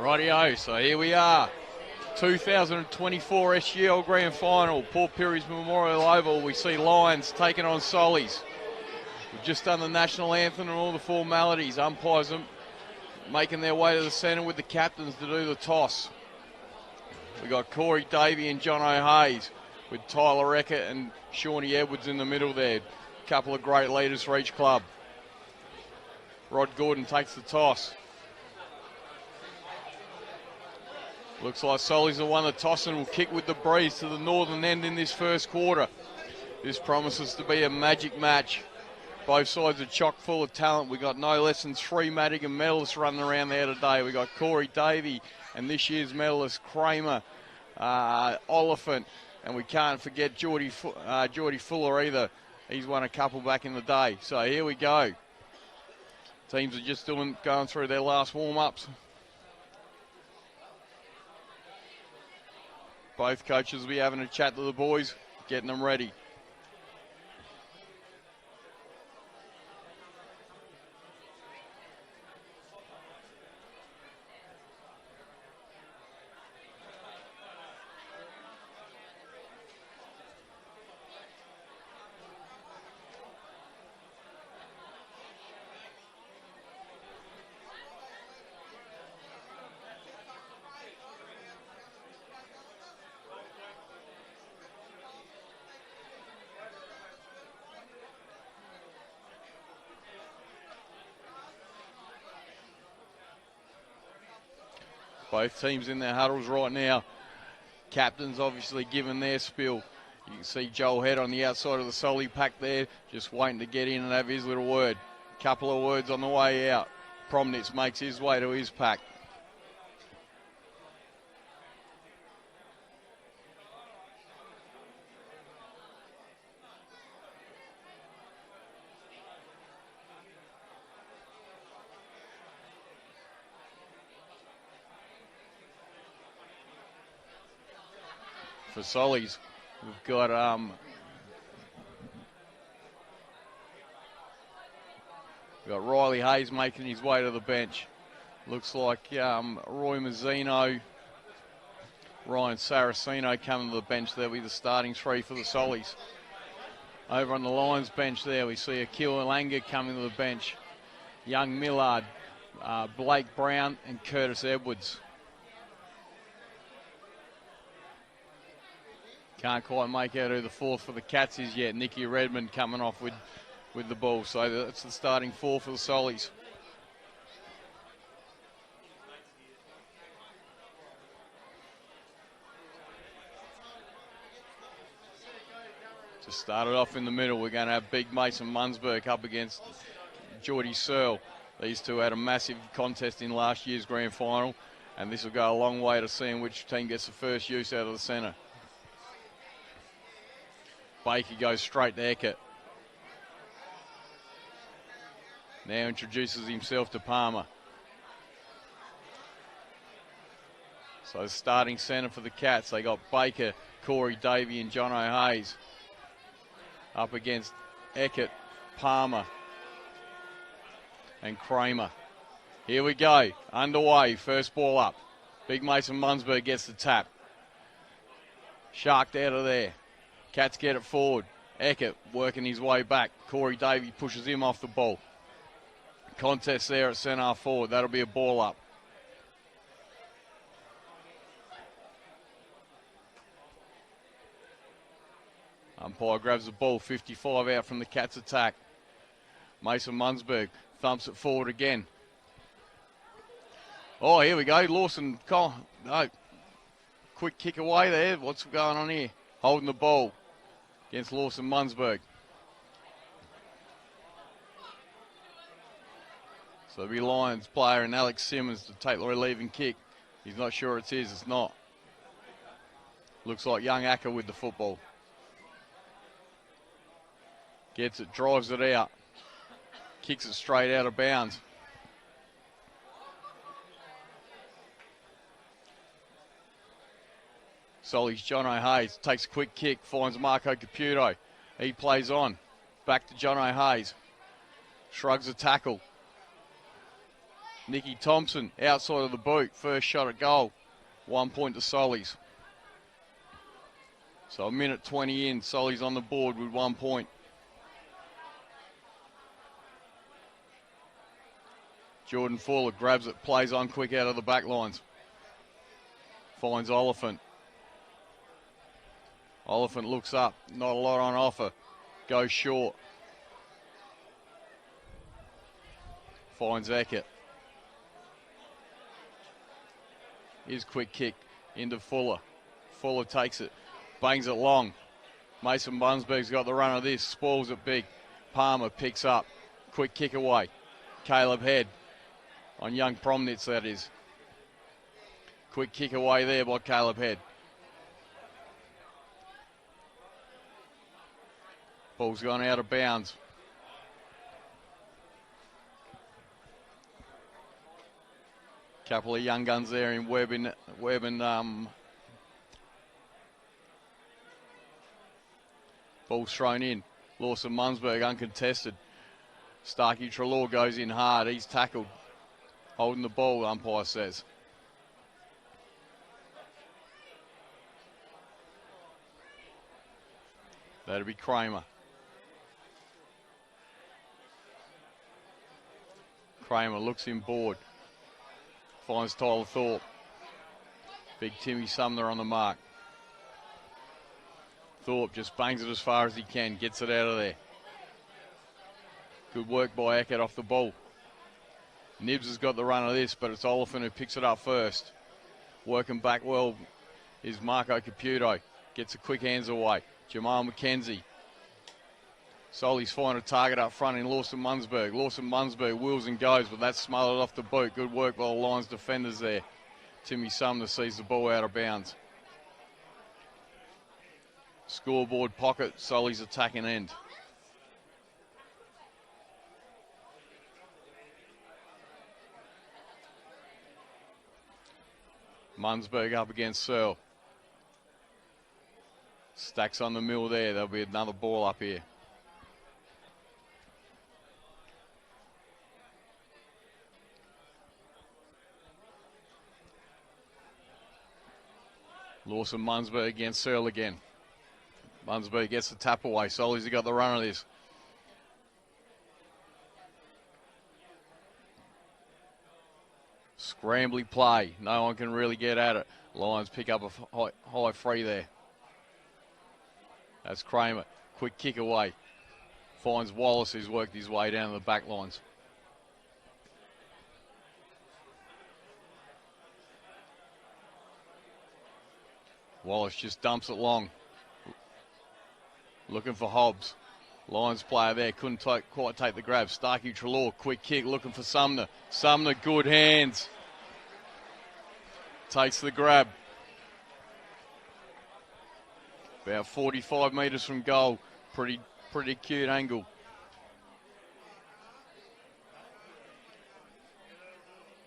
Rightio, so here we are. 2024 SGFL Grand Final, Port Pirie's Memorial Oval. We see Lions taking on Sollies. We've just done the national anthem and all the formalities. Umpires are making their way to the centre with the captains to do the toss. We got Corey Davey and John O'Hayes with Tyler Eckert and Shawnee Edwards in the middle there. A couple of great leaders for each club. Rod Gordon takes the toss. Looks like Sollies will won the toss and will kick with the breeze to the northern end in this first quarter. This promises to be a magic match. Both sides are chock full of talent. We got no less than 3 Madigan medalists running around there today. We got Corey Davey and this year's medalist Kramer, Oliphant, and we can't forget Geordie Fuller either. He's won a couple back in the day. So here we go. Teams are just going through their last warm-ups. Both coaches will be having a chat to the boys, getting them ready. Both teams in their huddles right now. Captains obviously giving their spiel. You can see Joel Head on the outside of the Solly pack there, just waiting to get in and have his little word. Couple of words on the way out. Promnitz makes his way to his pack. For Sollies, we've got Riley Hayes making his way to the bench. Looks like Roy Mazzino, Ryan Saraceno coming to the bench. There'll be the starting 3 for the Sollies. Over on the Lions bench there, we see Akil Langer coming to the bench. Young Millard, Blake Brown and Curtis Edwards. Can't quite make out who the 4th for the Cats is yet. Nicky Redmond coming off with the ball. So that's the starting 4 for the Sollies. Just started off in the middle. We're going to have Big Mason Munzberg up against Geordie Searle. These two had a massive contest in last year's grand final, and this will go a long way to seeing which team gets the first use out of the centre. Baker goes straight to Eckert. Now introduces himself to Palmer. So starting centre for the Cats, they got Baker, Corey Davey and John O'Hayes. Up against Eckert, Palmer and Kramer. Here we go, underway, first ball up. Big Mason Munzberg gets the tap. Sharked out of there. Cats get it forward. Eckert working his way back. Corey Davey pushes him off the ball. Contest there at centre forward. That'll be a ball up. Umpire grabs the ball. 55 out from the Cats attack. Mason Munzberg thumps it forward again. Oh, here we go. Lawson. No. Quick kick away there. What's going on here? Holding the ball against Lawson Munzberg. So it'll be Lions player and Alex Simmons to take the relieving kick. He's not sure it's his, it's not. Looks like young Acker with the football. Gets it, drives it out. Kicks it straight out of bounds. Solly's John O'Hayes takes a quick kick, finds Marco Caputo. He plays on. Back to John O'Hayes. Shrugs a tackle. Nicky Thompson outside of the boot. First shot at goal. 1 point to Sollies. So a minute 20 in. Sollies on the board with 1 point. Jordan Fuller grabs it, plays on quick out of the back lines. Finds Oliphant. Oliphant looks up. Not a lot on offer. Goes short. Finds Eckert. Here's quick kick into Fuller. Fuller takes it. Bangs it long. Mason Bunsberg's got the run of this. Spoils it big. Palmer picks up. Quick kick away. Caleb Head. On young Promnitz, that is. Quick kick away there by Caleb Head. Ball's gone out of bounds. Couple of young guns there in Webb and ball's thrown in. Lawson Mundsberg uncontested. Starkey Trelaw goes in hard. He's tackled. Holding the ball, umpire says. That'll be Kramer. Kramer looks in board. Finds Tyler Thorpe. Big Timmy Sumner on the mark. Thorpe just bangs it as far as he can. Gets it out of there. Good work by Eckert off the ball. Nibs has got the run of this, but it's Oliphant who picks it up first. Working back well is Marco Caputo. Gets a quick hands away. Jamal McKenzie. Sollies find a target up front in Lawson Mundsberg. Lawson Mundsberg wheels and goes, but that's smothered off the boot. Good work by the Lions defenders there. Timmy Sumner sees the ball out of bounds. Scoreboard pocket, Sollies attacking end. Mundsberg up against Searle. Stacks on the mill there. There'll be another ball up here. Lawson Mundsberg against Searle again. Mundsberg gets the tap away. Sollies have got the run of this. Scrambly play. No one can really get at it. Lions pick up a high free there. That's Kramer. Quick kick away. Finds Wallace, who's worked his way down the back lines. Wallace just dumps it long. Looking for Hobbs. Lions player there. Couldn't quite take the grab. Starkey Trelaw. Quick kick. Looking for Sumner. Sumner, good hands. Takes the grab. About 45 metres from goal. Pretty cute angle.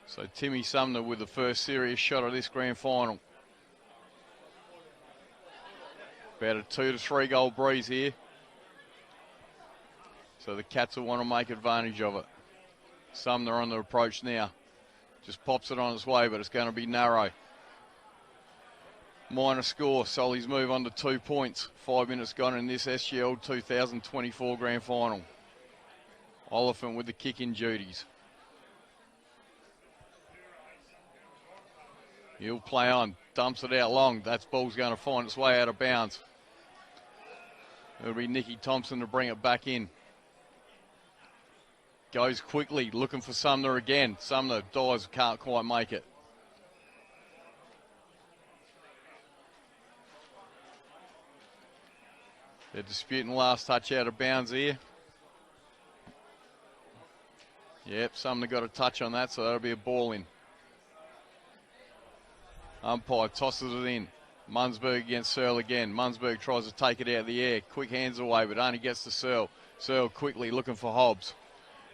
So Timmy Sumner with the first serious shot of this grand final. About a 2 to 3 goal breeze here. So the Cats will want to make advantage of it. Sumner on the approach now. Just pops it on its way, but it's going to be narrow. Minor score. Sollies move on to 2 points. 5 minutes gone in this SGL 2024 grand final. Oliphant with the kicking duties. He'll play on. Dumps it out long. That ball's going to find its way out of bounds. It'll be Nicky Thompson to bring it back in. Goes quickly, looking for Sumner again. Sumner dives, can't quite make it. They're disputing last touch out of bounds here. Yep, Sumner got a touch on that, so that'll be a ball in. Umpire tosses it in. Mundsberg against Searle again. Mundsberg tries to take it out of the air. Quick hands away, but only gets to Searle. Searle quickly looking for Hobbs.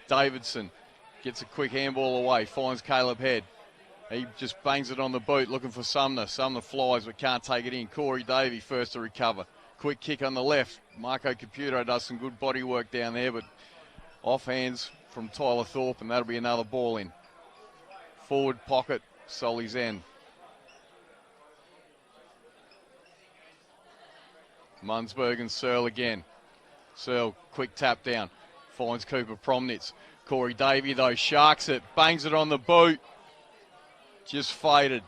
Davidson gets a quick handball away. Finds Caleb Head. He just bangs it on the boot looking for Sumner. Sumner flies but can't take it in. Corey Davey first to recover. Quick kick on the left. Marco Caputo does some good body work down there, but off hands from Tyler Thorpe, and that'll be another ball in. Forward pocket, Sollies end. Mundsberg and Searle again. Searle, quick tap down. Finds Cooper Promnitz. Corey Davey, though, sharks it. Bangs it on the boot. Just faded.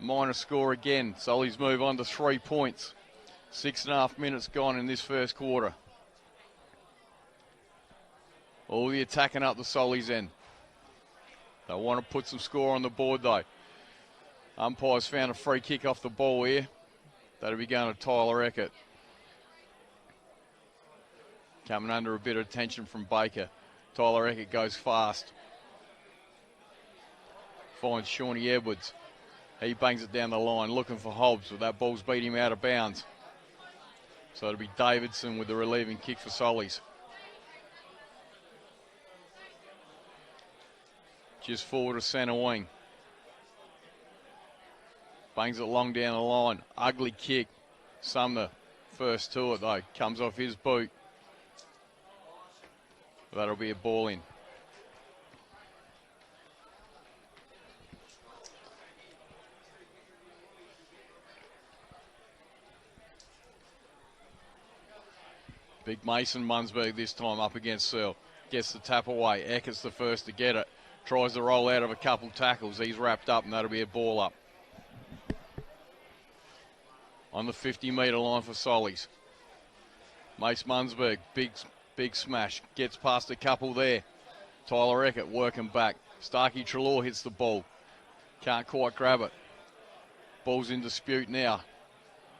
Minor score again. Sollies move on to 3 points. 6.5 minutes gone in this first quarter. All the attacking up the Sollies end. They want to put some score on the board, though. Umpires found a free kick off the ball here. That'll be going to Tyler Eckert. Coming under a bit of attention from Baker. Tyler Eckert goes fast. Finds Shawnee Edwards. He bangs it down the line, looking for Hobbs, but that ball's beat him out of bounds. So it'll be Davidson with the relieving kick for Sollies. Just forward to centre wing. Bangs it long down the line. Ugly kick. Sumner first to it, though. Comes off his boot. That'll be a ball in. Big Mason Mundsberg this time up against Searle. Gets the tap away. Eckert's the first to get it. Tries to roll out of a couple tackles. He's wrapped up, and that'll be a ball up. On the 50-metre line for Sollies. Mace Mundsberg, big smash. Gets past a couple there. Tyler Eckert working back. Starkey Trelaw hits the ball. Can't quite grab it. Ball's in dispute now.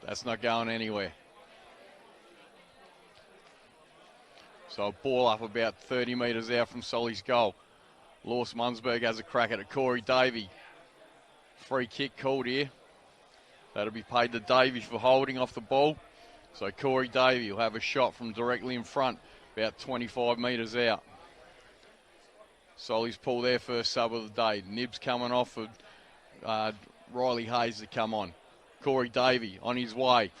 That's not going anywhere. So a ball up about 30 metres out from Solly's goal. Lewis Mundsberg has a crack at it. Corey Davey. Free kick called here. That'll be paid to Davey for holding off the ball. So Corey Davey will have a shot from directly in front, about 25 metres out. Solly's pull their first sub of the day. Nibs coming off for Riley Hayes to come on. Corey Davey on his way.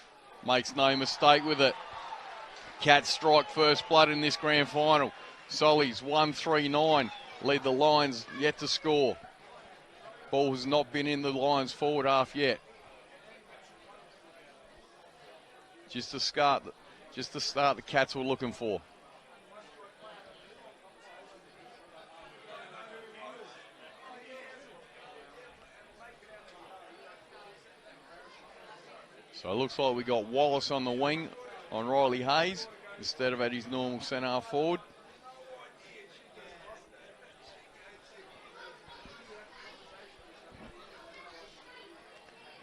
Makes no mistake with it. Cats strike first blood in this grand final. Solly's 1-3-9. Lead the Lions yet to score. Ball has not been in the Lions forward half yet. Just the start the Cats were looking for. So it looks like we got Wallace on the wing on Riley Hayes instead of at his normal centre half forward.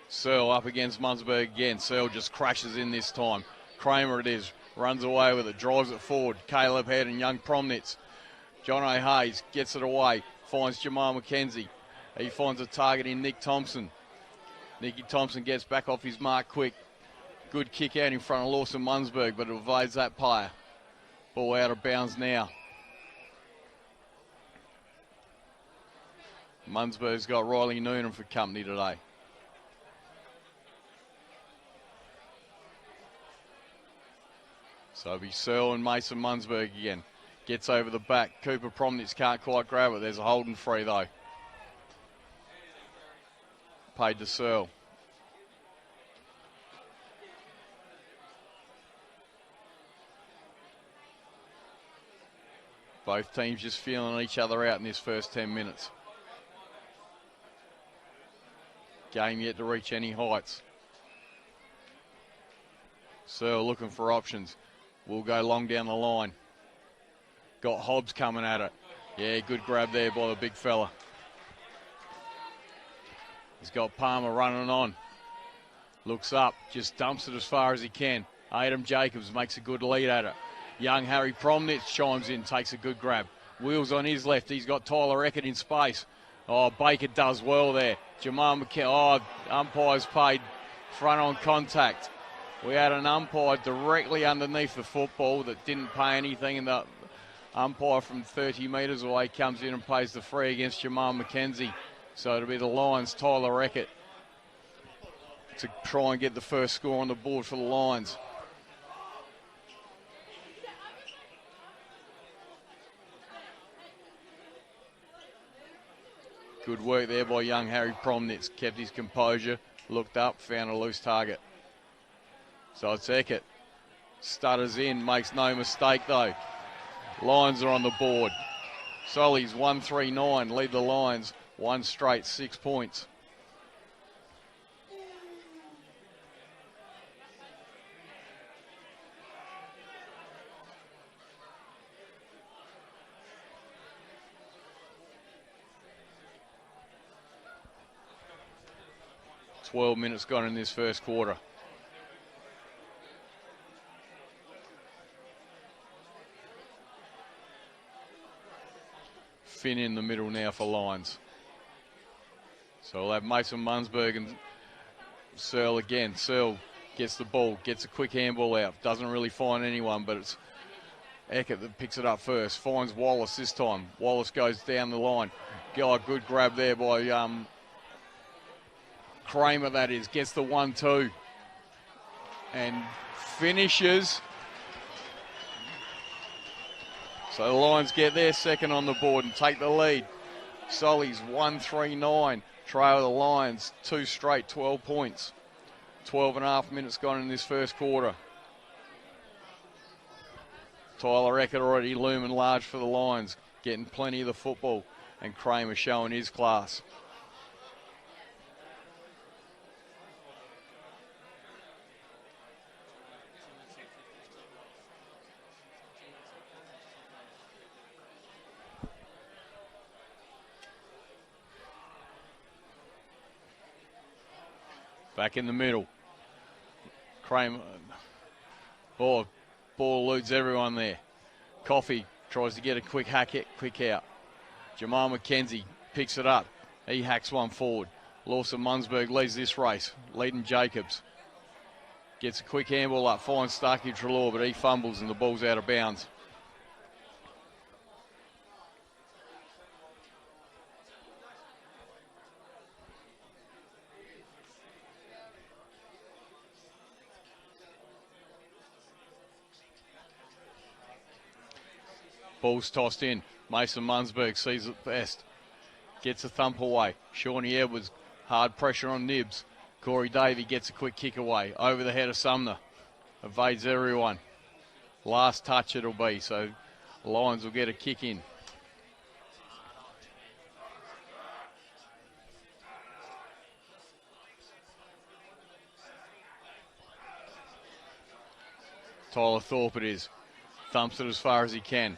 Searle up against Mundsberg again. Searle just crashes in this time. Kramer it is. Runs away with it. Drives it forward. Caleb Head and young Promnitz. John Hayes gets it away. Finds Jamal McKenzie. He finds a target in Nick Thompson. Nicky Thompson gets back off his mark quick. Good kick out in front of Lawson Mundsberg, but it evades that player. Ball out of bounds now. Mundsberg's got Riley Noonan for company today. So it'll be Searle and Mason Mundsberg again. Gets over the back. Cooper Promnitz can't quite grab it. There's a holding free though. Paid to Searle. Both teams just feeling each other out in this first 10 minutes. Game yet to reach any heights. Searle looking for options. Will go long down the line. Got Hobbs coming at it. Yeah, good grab there by the big fella. He's got Palmer running on. Looks up, just dumps it as far as he can. Adam Jacobs makes a good lead at it. Young Harry Promnitz chimes in, takes a good grab. Wheels on his left. He's got Tyler Eckert in space. Oh, Baker does well there. Jamal McKenzie. Oh, umpires paid front on contact. We had an umpire directly underneath the football that didn't pay anything, and the umpire from 30 metres away comes in and pays the free against Jamal McKenzie. So it'll be the Lions, Tyler Eckert, to try and get the first score on the board for the Lions. Good work there by young Harry Promnitz. Kept his composure, looked up, found a loose target. So it's Eckert. Stutters in, makes no mistake though. Lions are on the board. Sollies 1-3-9, lead the Lions. One straight, 6 points. "12 minutes gone in this first quarter. Finn in the middle now for Lions. So we'll have Mason Munzberg and Searle again. Searle gets the ball, gets a quick handball out. Doesn't really find anyone, but it's Eckert that picks it up first. Finds Wallace this time. Wallace goes down the line. Good grab there by Kramer, that is. Gets the 1-2 and finishes. So the Lions get their second on the board and take the lead. Sollies 1-3-9. Trail the Lions 2 straight, 12 points. 12.5 minutes gone in this first quarter. Tyler Eckert already looming large for the Lions, getting plenty of the football, and Kramer showing his class. Back in the middle. Kramer. Ball eludes everyone there. Coffey tries to get a quick quick out. Jamal McKenzie picks it up. He hacks one forward. Lawson Munzberg leads this race, leading Jacobs. Gets a quick handball up, finds Starkey Treloar, but he fumbles and the ball's out of bounds. Ball's tossed in. Mason Munzberg sees it best. Gets a thump away. Shawnee Edwards, hard pressure on Nibs. Corey Davey gets a quick kick away. Over the head of Sumner. Evades everyone. Last touch it'll be, so Lions will get a kick in. Tyler Thorpe it is. Thumps it as far as he can.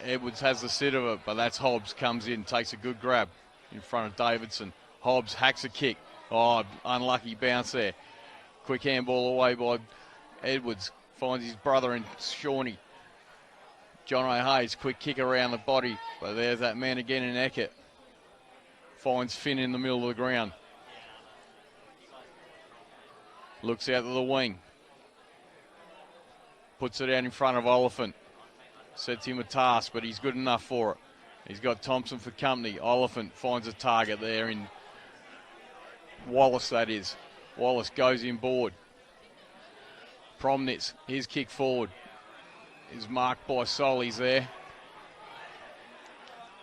Edwards has the sit of it, but that's Hobbs, comes in, takes a good grab in front of Davidson. Hobbs hacks a kick. Oh, unlucky bounce there. Quick handball away by Edwards. Finds his brother in Shawnee. John O'Hayes, quick kick around the body, but there's that man again in Eckert. Finds Finn in the middle of the ground. Looks out to the wing. Puts it out in front of Oliphant. Sets him a task, but he's good enough for it. He's got Thompson for company. Oliphant finds a target there in Wallace, that is. Wallace goes inboard. Promnitz, his kick forward is marked by Sollies there.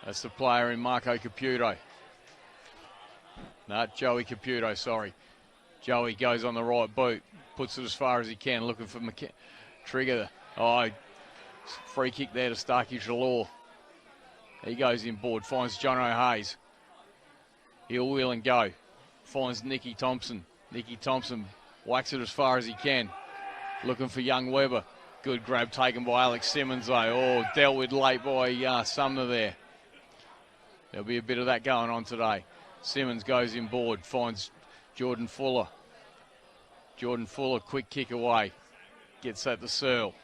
That's the player in Marco Caputo. No, Joey Caputo, sorry. Joey goes on the right boot, puts it as far as he can, looking for Trigger. Oh, free kick there to Starkey Treloar. He goes inboard, finds John O'Hayes. He'll wheel and go. Finds Nicky Thompson. Nicky Thompson whacks it as far as he can. Looking for young Webber. Good grab taken by Alex Simmons though. Oh, dealt with late by Sumner there. There'll be a bit of that going on today. Simmons goes inboard, finds Jordan Fuller. Jordan Fuller, quick kick away. Gets that to Searle.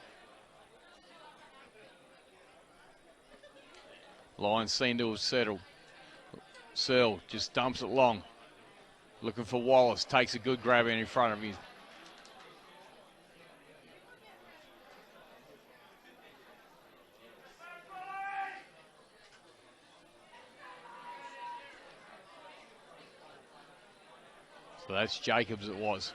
Lions seem to have settled. Searle just dumps it long. Looking for Wallace. Takes a good grab in front of him. So that's Jacobs it was.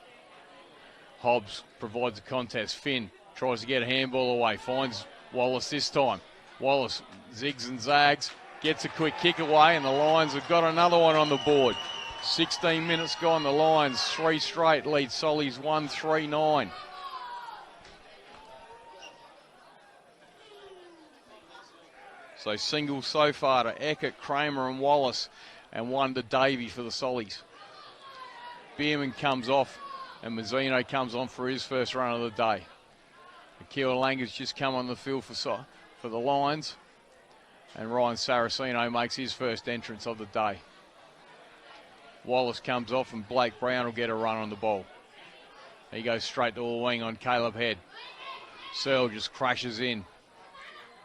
Hobbs provides a contest. Finn tries to get a handball away. Finds Wallace this time. Wallace zigs and zags. Gets a quick kick away, and the Lions have got another one on the board. 16 minutes gone. The Lions 3 straight lead Sollies 1-3-9. So single so far to Eckert, Kramer and Wallace, and one to Davey for the Sollies. Bierman comes off, and Mazzino comes on for his first run of the day. Akil Langa's just come on the field for the Lions, and Ryan Saraceno makes his first entrance of the day. Wallace comes off, and Blake Brown will get a run on the ball. He goes straight to the wing on Caleb Head. Searle just crashes in.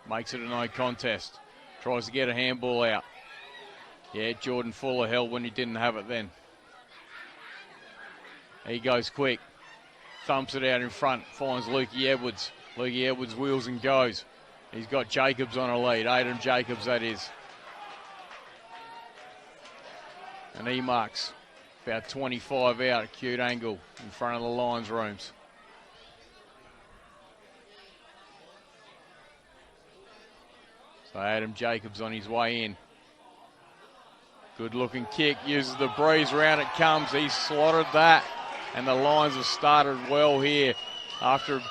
Makes it a no contest. Tries to get a handball out. Yeah, Jordan Fuller held when he didn't have it then. He goes quick. Thumps it out in front. Finds Lukey Edwards. Lukey Edwards wheels and goes. He's got Jacobs on a lead. Adam Jacobs, that is. And he marks about 25 out, acute angle in front of the Lions rooms. So Adam Jacobs on his way in. Good looking kick, uses the breeze, round it comes. He slotted that, and the Lions have started well here. After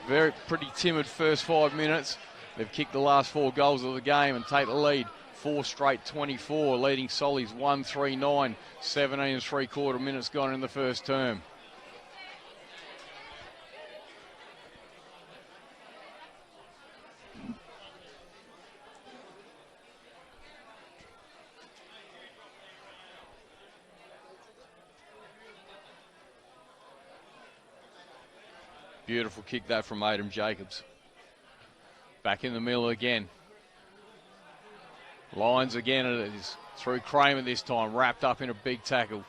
a pretty timid first 5 minutes, they've kicked the last 4 goals of the game and take the lead. 4 straight 24, leading Sollies 1-3-9. 17 3/4 minutes gone in the first term. Beautiful kick that from Adam Jacobs. Back in the middle again. Lions again, it is through Kramer this time, wrapped up in a big tackle.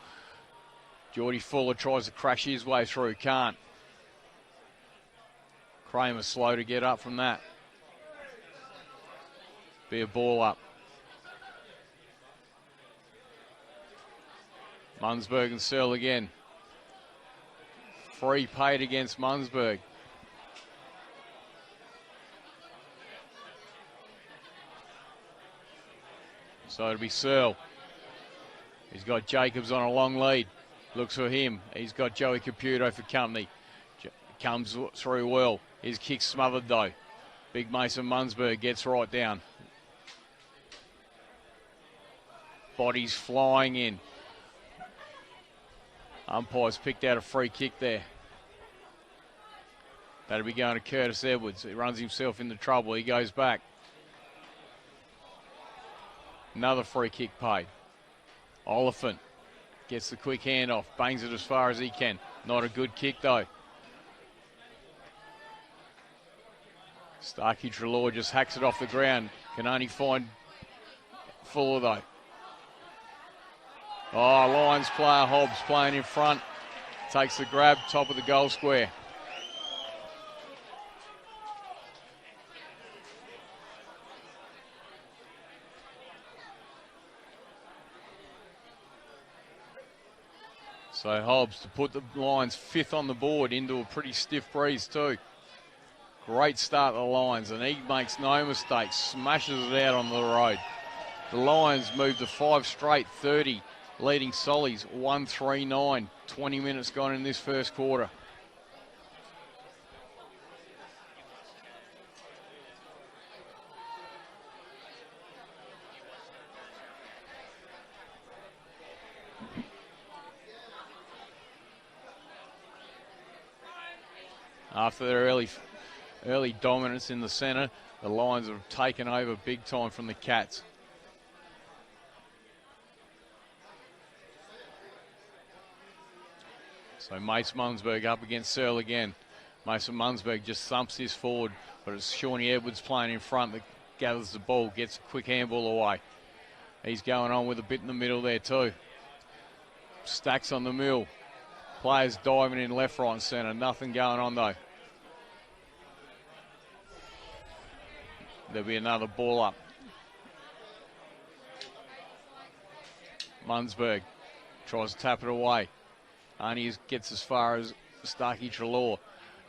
Geordie Fuller tries to crash his way through, can't. Kramer slow to get up from that. Be a ball up. Munzberg and Searle again. Free paid against Munzberg. So it'll be Searle. He's got Jacobs on a long lead. Looks for him. He's got Joey Caputo for company. Comes through well. His kick's smothered though. Big Mason Munzberg gets right down. Bodies flying in. Umpires picked out a free kick there. That'll be going to Curtis Edwards. He runs himself into trouble. He goes back. Another free kick paid. Oliphant gets the quick handoff, bangs it as far as he can. Not a good kick though. Starkey Trelaw just hacks it off the ground. Can only find Fuller though. Oh, Lions player Hobbs playing in front. Takes the grab, top of the goal square. So Hobbs to put the Lions 5th on the board into a pretty stiff breeze too. Great start to the Lions, and he makes no mistakes, smashes it out on the road. The Lions move to 5 straight 30, leading Sollies 1-3-9. 20 minutes gone in this first quarter. After their early dominance in the centre, the Lions have taken over big time from the Cats. So Mason Munzberg up against Searle again. Mason Munzberg just thumps this forward, but it's Shawnee Edwards playing in front that gathers the ball, gets a quick handball away. He's going on with a bit in the middle there too. Stacks on the mill. Players diving in left, right and centre. Nothing going on though. There'll be another ball up. Munzberg tries to tap it away. Only gets as far as Starkey Trelaw.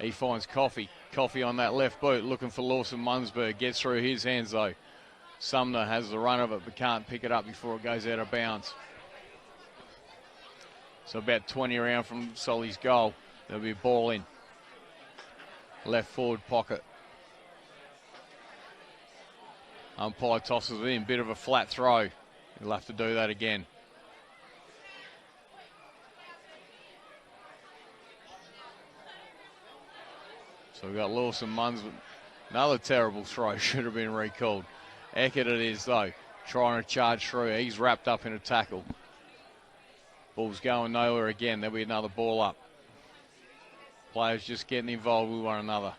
He finds Coffey. Coffey on that left boot looking for Lawson Munzberg. Gets through his hands though. Sumner has the run of it but can't pick it up before it goes out of bounds. So about 20 around from Solly's goal. There'll be a ball in. Left forward pocket. Umpire tosses it in. Bit of a flat throw. He'll have to do that again. So we've got Lawson Munns. Another terrible throw. Should have been recalled. Eckert it is, though. Trying to charge through. He's wrapped up in a tackle. Ball's going nowhere again. There'll be another ball up. Players just getting involved with one another.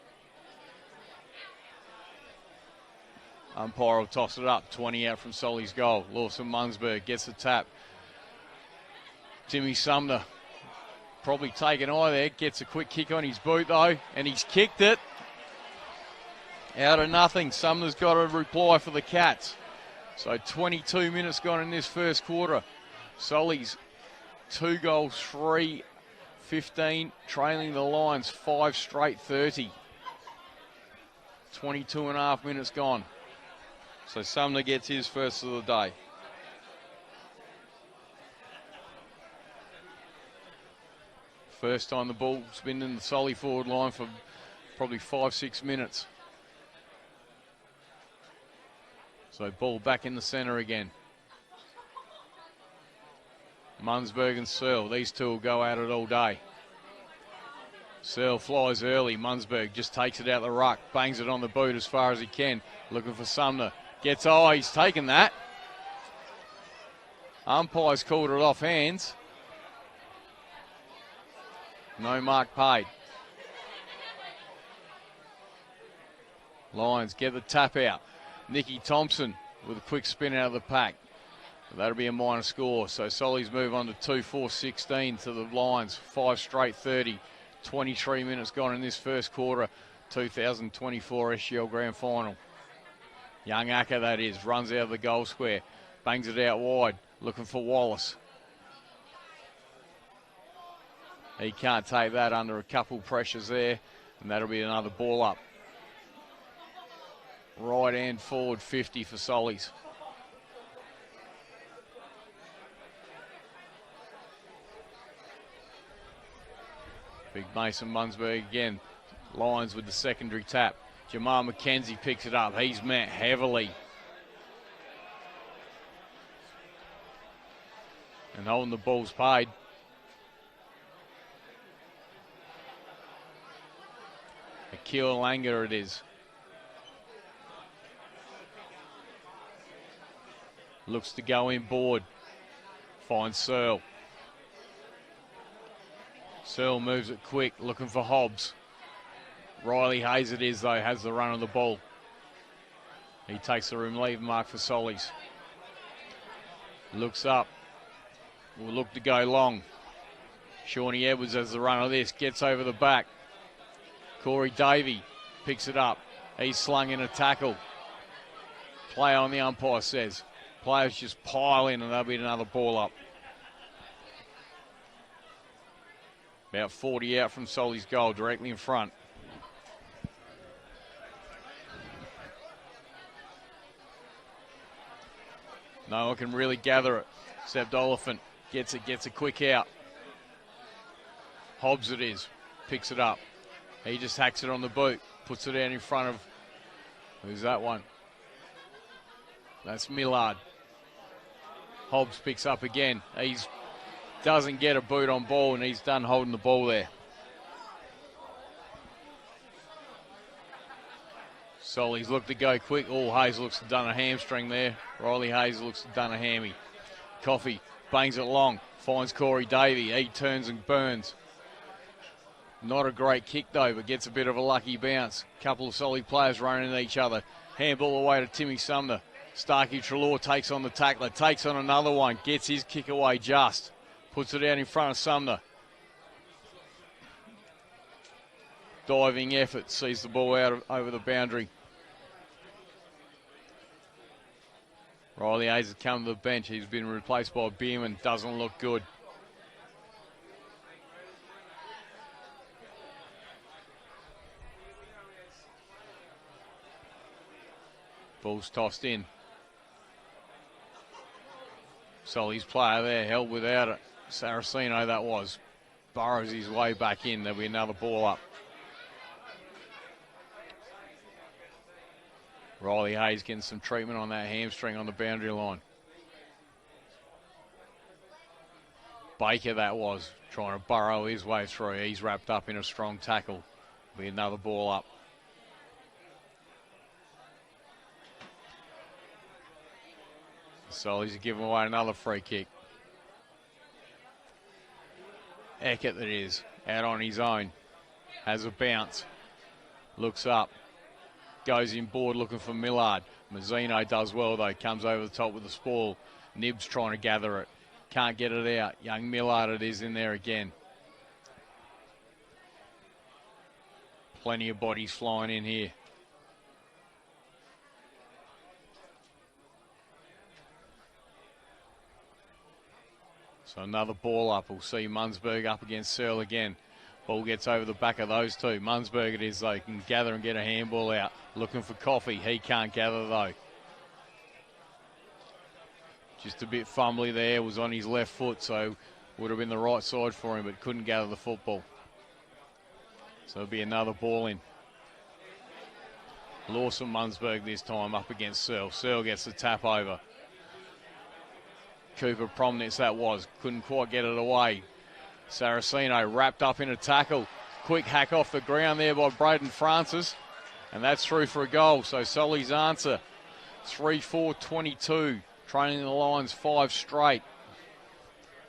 Umpire will toss it up. 20 out from Solly's goal. Lawson Munnsberg gets the tap. Timmy Sumner probably taken eye there. Gets a quick kick on his boot, though. And he's kicked it. Out of nothing. Sumner's got a reply for the Cats. So 22 minutes gone in this first quarter. Solly's 2 goals, 3-15, trailing the Lions 5 straight 30. 22 and a half minutes gone. So Sumner gets his first of the day. First time the ball's been in the Solly forward line for probably 5-6 minutes. So ball back in the centre again. Munnsberg and Searle, these two will go at it all day. Searle flies early. Munnsberg just takes it out the ruck, bangs it on the boot as far as he can. Looking for Sumner. Gets, he's taken that. Umpire's called it off hands. No mark paid. Lions get the tap out. Nicky Thompson with a quick spin out of the pack. That'll be a minor score. So Solly's move on to 2-4-16 to the Lions. 5 straight 30. 23 minutes gone in this first quarter. 2024 SGL Grand Final. Young Acker, that is, runs out of the goal square. Bangs it out wide. Looking for Wallace. He can't take that under a couple pressures there. And that'll be another ball up. Right hand forward 50 for Sollies. Big Mason Munnsberg again. Lions with the secondary tap. Jamal McKenzie picks it up. He's met heavily. And holding the ball's paid. Akil Langer it is. Looks to go inboard. Finds Searle. Searle moves it quick, looking for Hobbs. Riley Hayes it is, though, has the run of the ball. He takes the relief mark for Sollies. Looks up. Will look to go long. Shawnee Edwards has the run of this. Gets over the back. Corey Davey picks it up. He's slung in a tackle. Play on, the umpire says. Players just pile in and there'll be another ball up. About 40 out from Solly's goal, directly in front. No one can really gather it. Except Oliphant gets a quick out. Hobbs it is, picks it up. He just hacks it on the boot, puts it out in front of, who's that one? That's Millard. Hobbs picks up again. He doesn't get a boot on ball and he's done holding the ball there. Solly's looked to go quick. Hayes looks to have done a hamstring there. Riley Hayes looks to have done a hammy. Coffey bangs it long, finds Corey Davey. He turns and burns. Not a great kick though, but gets a bit of a lucky bounce. Couple of Solly players running into each other. Handball away to Timmy Sumner. Starkey Treloar takes on the tackler, takes on another one, gets his kick away just. Puts it out in front of Sumner. Diving effort, sees the ball out over the boundary. Riley Hayes has come to the bench. He's been replaced by Bierman. Doesn't look good. Ball's tossed in. Sollies player there, held without it. Saraceno that was. Burrows his way back in. There'll be another ball up. Riley Hayes getting some treatment on that hamstring on the boundary line. Baker that was, trying to burrow his way through. He's wrapped up in a strong tackle. Be another ball up. So he's giving away another free kick. Eckert that is, out on his own. Has a bounce. Looks up. Goes inboard looking for Millard. Mazzino does well though, comes over the top with the spoil. Nibs trying to gather it. Can't get it out. Young Millard it is in there again. Plenty of bodies flying in here. So another ball up. We'll see Munzberg up against Searle again. Ball gets over the back of those two. Munzberg it is though. Can gather and get a handball out. Looking for Coffey. He can't gather though. Just a bit fumbly there. Was on his left foot, so would have been the right side for him, but couldn't gather the football. So it'll be another ball in. Lawson Munzberg this time up against Searle. Searle gets the tap over. Cooper Promnitz that was. Couldn't quite get it away. Saraceno wrapped up in a tackle. Quick hack off the ground there by Braden Francis. And that's through for a goal. So Solly's answer, 3-4-22. Training the Lions 5 straight.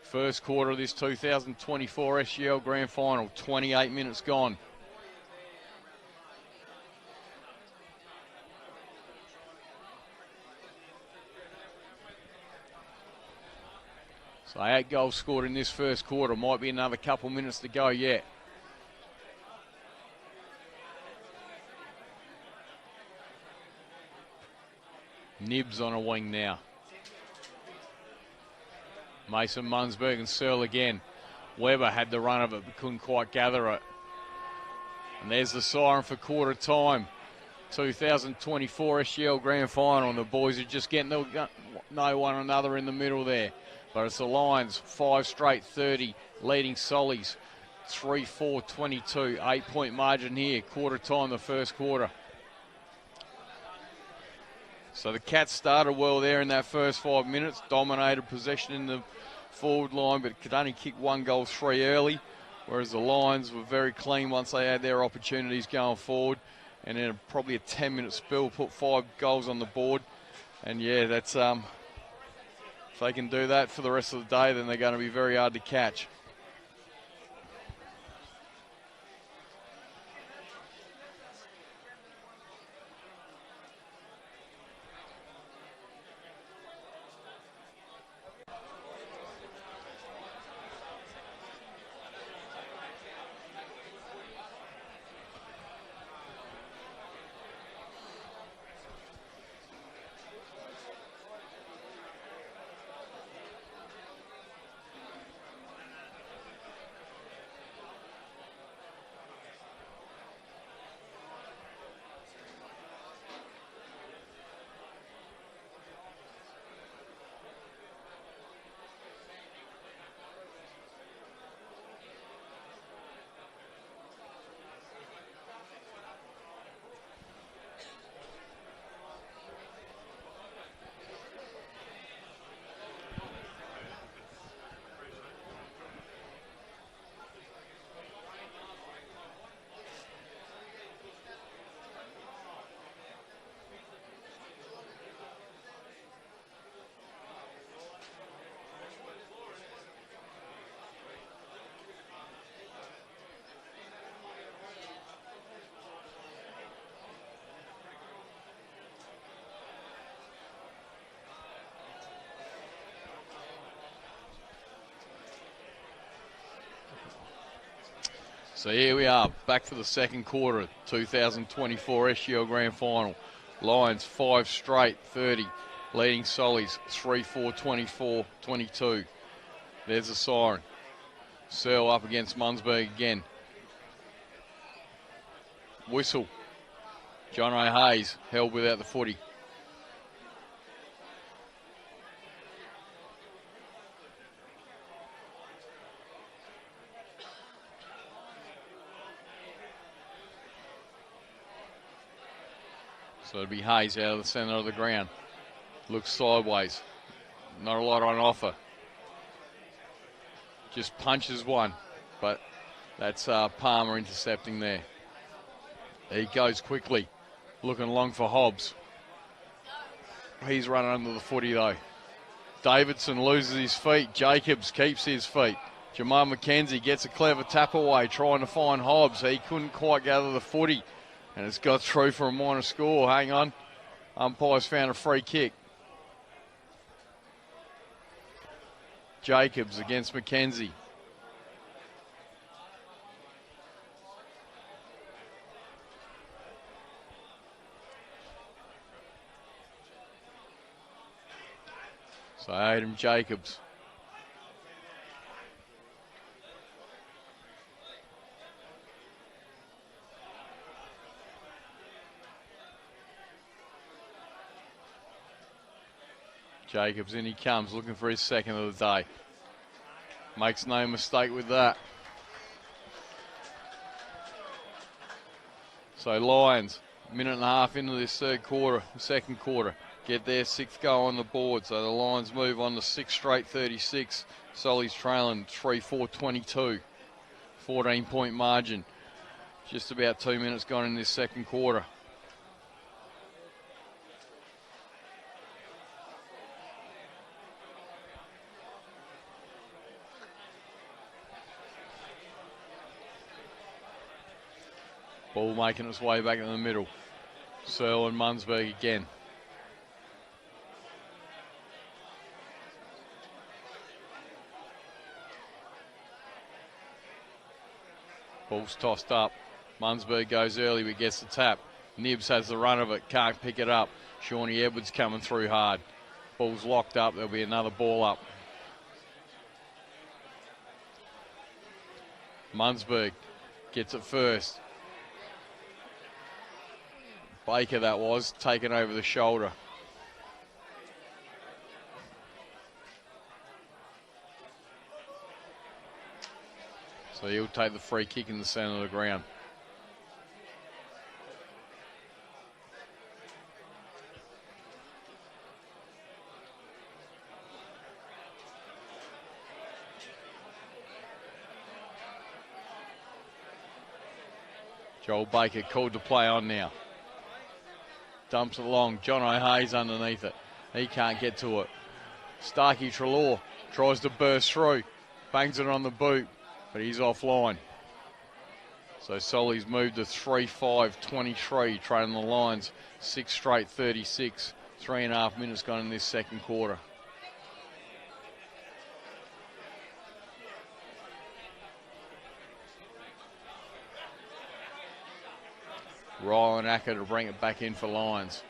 First quarter of this 2024 SGL Grand Final. 28 minutes gone. So 8 goals scored in this first quarter. Might be another couple minutes to go yet. Nibs on a wing now. Mason Munzberg and Searle again. Weber had the run of it but couldn't quite gather it. And there's the siren for quarter time. 2024 SGL Grand Final. And the boys are just getting to know one another in the middle there. But it's the Lions, 5 straight 30, leading Sollies, 3-4-22, 8-point margin here, quarter time the first quarter. So the Cats started well there in that first 5 minutes, dominated possession in the forward line, but could only kick 1 goal 3 early, whereas the Lions were very clean once they had their opportunities going forward, and in probably a 10-minute spell, put 5 goals on the board. And yeah, that's... If they can do that for the rest of the day, then they're going to be very hard to catch. So here we are, back for the second quarter, 2024 SGL Grand Final. Lions 5 straight, 30, leading Sollies 3-4-24-22. There's the siren. Searle up against Munzberg again. Whistle. John O'Hayes held without the footy. So it'll be Hayes out of the centre of the ground. Looks sideways. Not a lot on offer. Just punches one, but that's Palmer intercepting there. He goes quickly, looking long for Hobbs. He's running under the footy though. Davidson loses his feet. Jacobs keeps his feet. Jamal McKenzie gets a clever tap away, trying to find Hobbs. He couldn't quite gather the footy, and it's got through for a minor score. Hang on. Umpire's found a free kick. Jacobs against McKenzie. So Adam Jacobs. Jacobs, in he comes, looking for his second of the day. Makes no mistake with that. So Lions, minute and a half into this second quarter, get their sixth goal on the board. So the Lions move on to 6 straight 36. Sollies trailing 3-4-22. 14-point margin. Just about 2 minutes gone in this second quarter. Ball making its way back in the middle. Searle and Munzberg again. Ball's tossed up. Munzberg goes early but gets the tap. Nibbs has the run of it, can't pick it up. Shawnee Edwards coming through hard. Ball's locked up, there'll be another ball up. Munzberg gets it first. Baker that was, taken over the shoulder. So he'll take the free kick in the centre of the ground. Joel Baker called to play on now. Dumps it along. John O'Hayes underneath it. He can't get to it. Starkey Treloar tries to burst through. Bangs it on the boot, but he's offline. So Solly's moved to 3-5-23, trailing the Lions 6 straight 36. 3.5 minutes gone in this second quarter. Ryan Acker to bring it back in for Lions.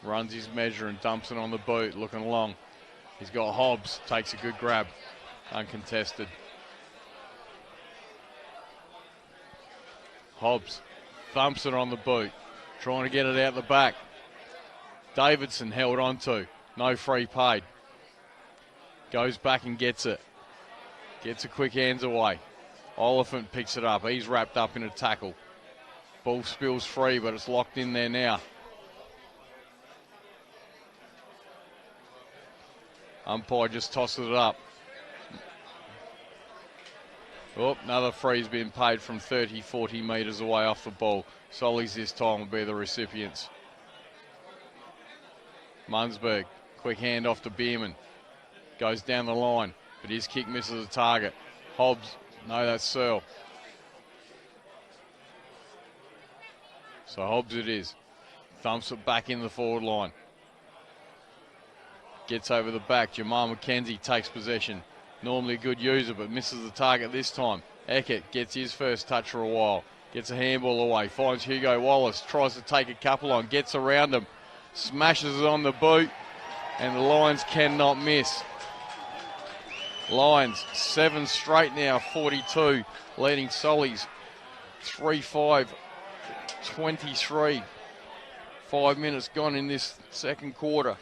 Runs his measure and dumps it on the boot, looking long. He's got Hobbs, takes a good grab, uncontested. Hobbs thumps it on the boot, trying to get it out the back. Davidson held on to, no free paid. Goes back and gets it. Gets a quick hands away. Oliphant picks it up. He's wrapped up in a tackle. Ball spills free, but it's locked in there now. Umpire just tosses it up. Oh, another free's been paid from 30, 40 metres away off the ball. Sollies this time will be the recipients. Munzberg, quick hand off to Bierman. Goes down the line, but his kick misses the target. Hobbs. No, that's Searle. So Hobbs it is. Thumps it back in the forward line. Gets over the back. Jamal McKenzie takes possession. Normally a good user, but misses the target this time. Eckert gets his first touch for a while. Gets a handball away. Finds Hugo Wallace. Tries to take a couple on. Gets around him. Smashes it on the boot. And the Lions cannot miss. Lions 7 straight now, 42, leading Sollies 3-5-23. 5 minutes gone in this second quarter.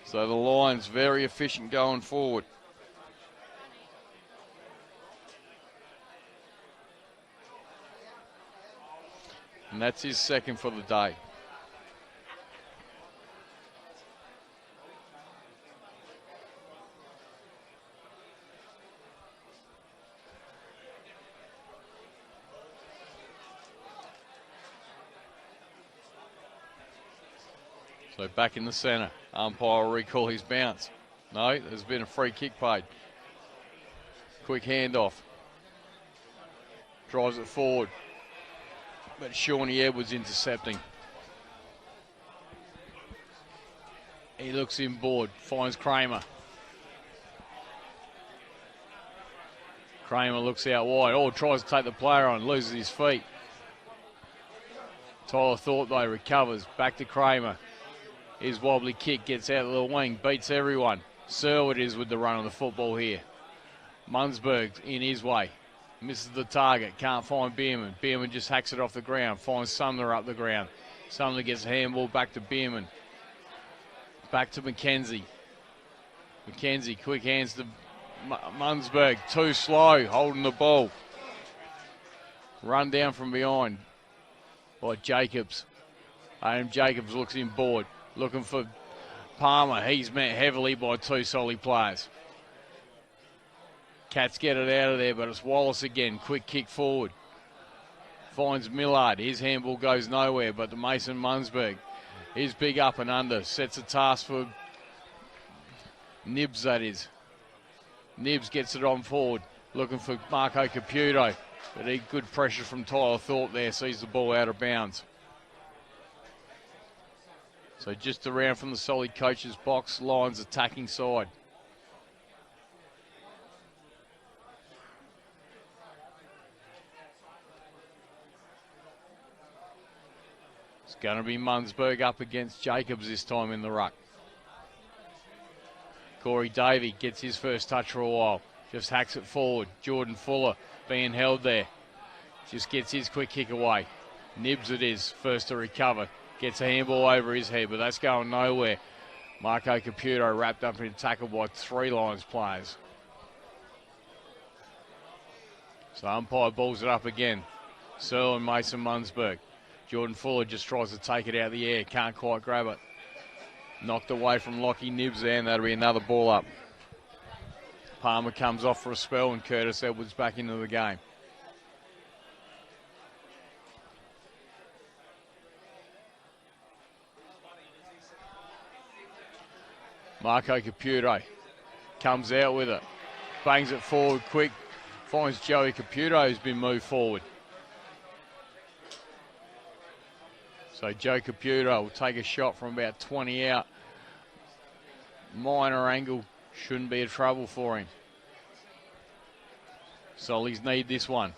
So the Lions very efficient going forward. And that's his second for the day. So back in the centre. Umpire will recall his bounce. No, there's been a free kick paid. Quick handoff. Drives it forward. But Shawnee Edwards intercepting. He looks inboard. Finds Kramer. Kramer looks out wide. Oh, tries to take the player on. Loses his feet. Tyler Thorpe, though, recovers. Back to Kramer. His wobbly kick gets out of the wing. Beats everyone. Serwood is with the run on the football here. Munzberg in his way. Misses the target. Can't find Bierman. Bierman just hacks it off the ground. Finds Sumner up the ground. Sumner gets a handball back to Bierman. Back to McKenzie. McKenzie, quick hands to Munzberg. Too slow, holding the ball. Run down from behind by Jacobs. Adam Jacobs looks inboard. Looking for Palmer. He's met heavily by two Solly players. Cats get it out of there, but it's Wallace again. Quick kick forward. Finds Millard. His handball goes nowhere, but to Mason Munzberg. His big up and under. Sets a task for Nibs, that is. Nibs gets it on forward. Looking for Marco Caputo. But he good pressure from Tyler Thorpe there. Sees the ball out of bounds. So just around from the Solly coach's box. Lions attacking side. It's going to be Munzberg up against Jacobs this time in the ruck. Corey Davey gets his first touch for a while. Just hacks it forward. Jordan Fuller being held there. Just gets his quick kick away. Nibs it is, first to recover. Gets a handball over his head, but that's going nowhere. Marco Caputo wrapped up in a tackle by three Lions players. So umpire balls it up again. Searle and Mason Munzberg. Jordan Fuller just tries to take it out of the air. Can't quite grab it. Knocked away from Lockie Nibs there, and that'll be another ball up. Palmer comes off for a spell, and Curtis Edwards back into the game. Marco Caputo comes out with it. Bangs it forward quick. Finds Joey Caputo, who's been moved forward. So Joe Caputo will take a shot from about 20 out. Minor angle, shouldn't be a trouble for him. Sollies need this one.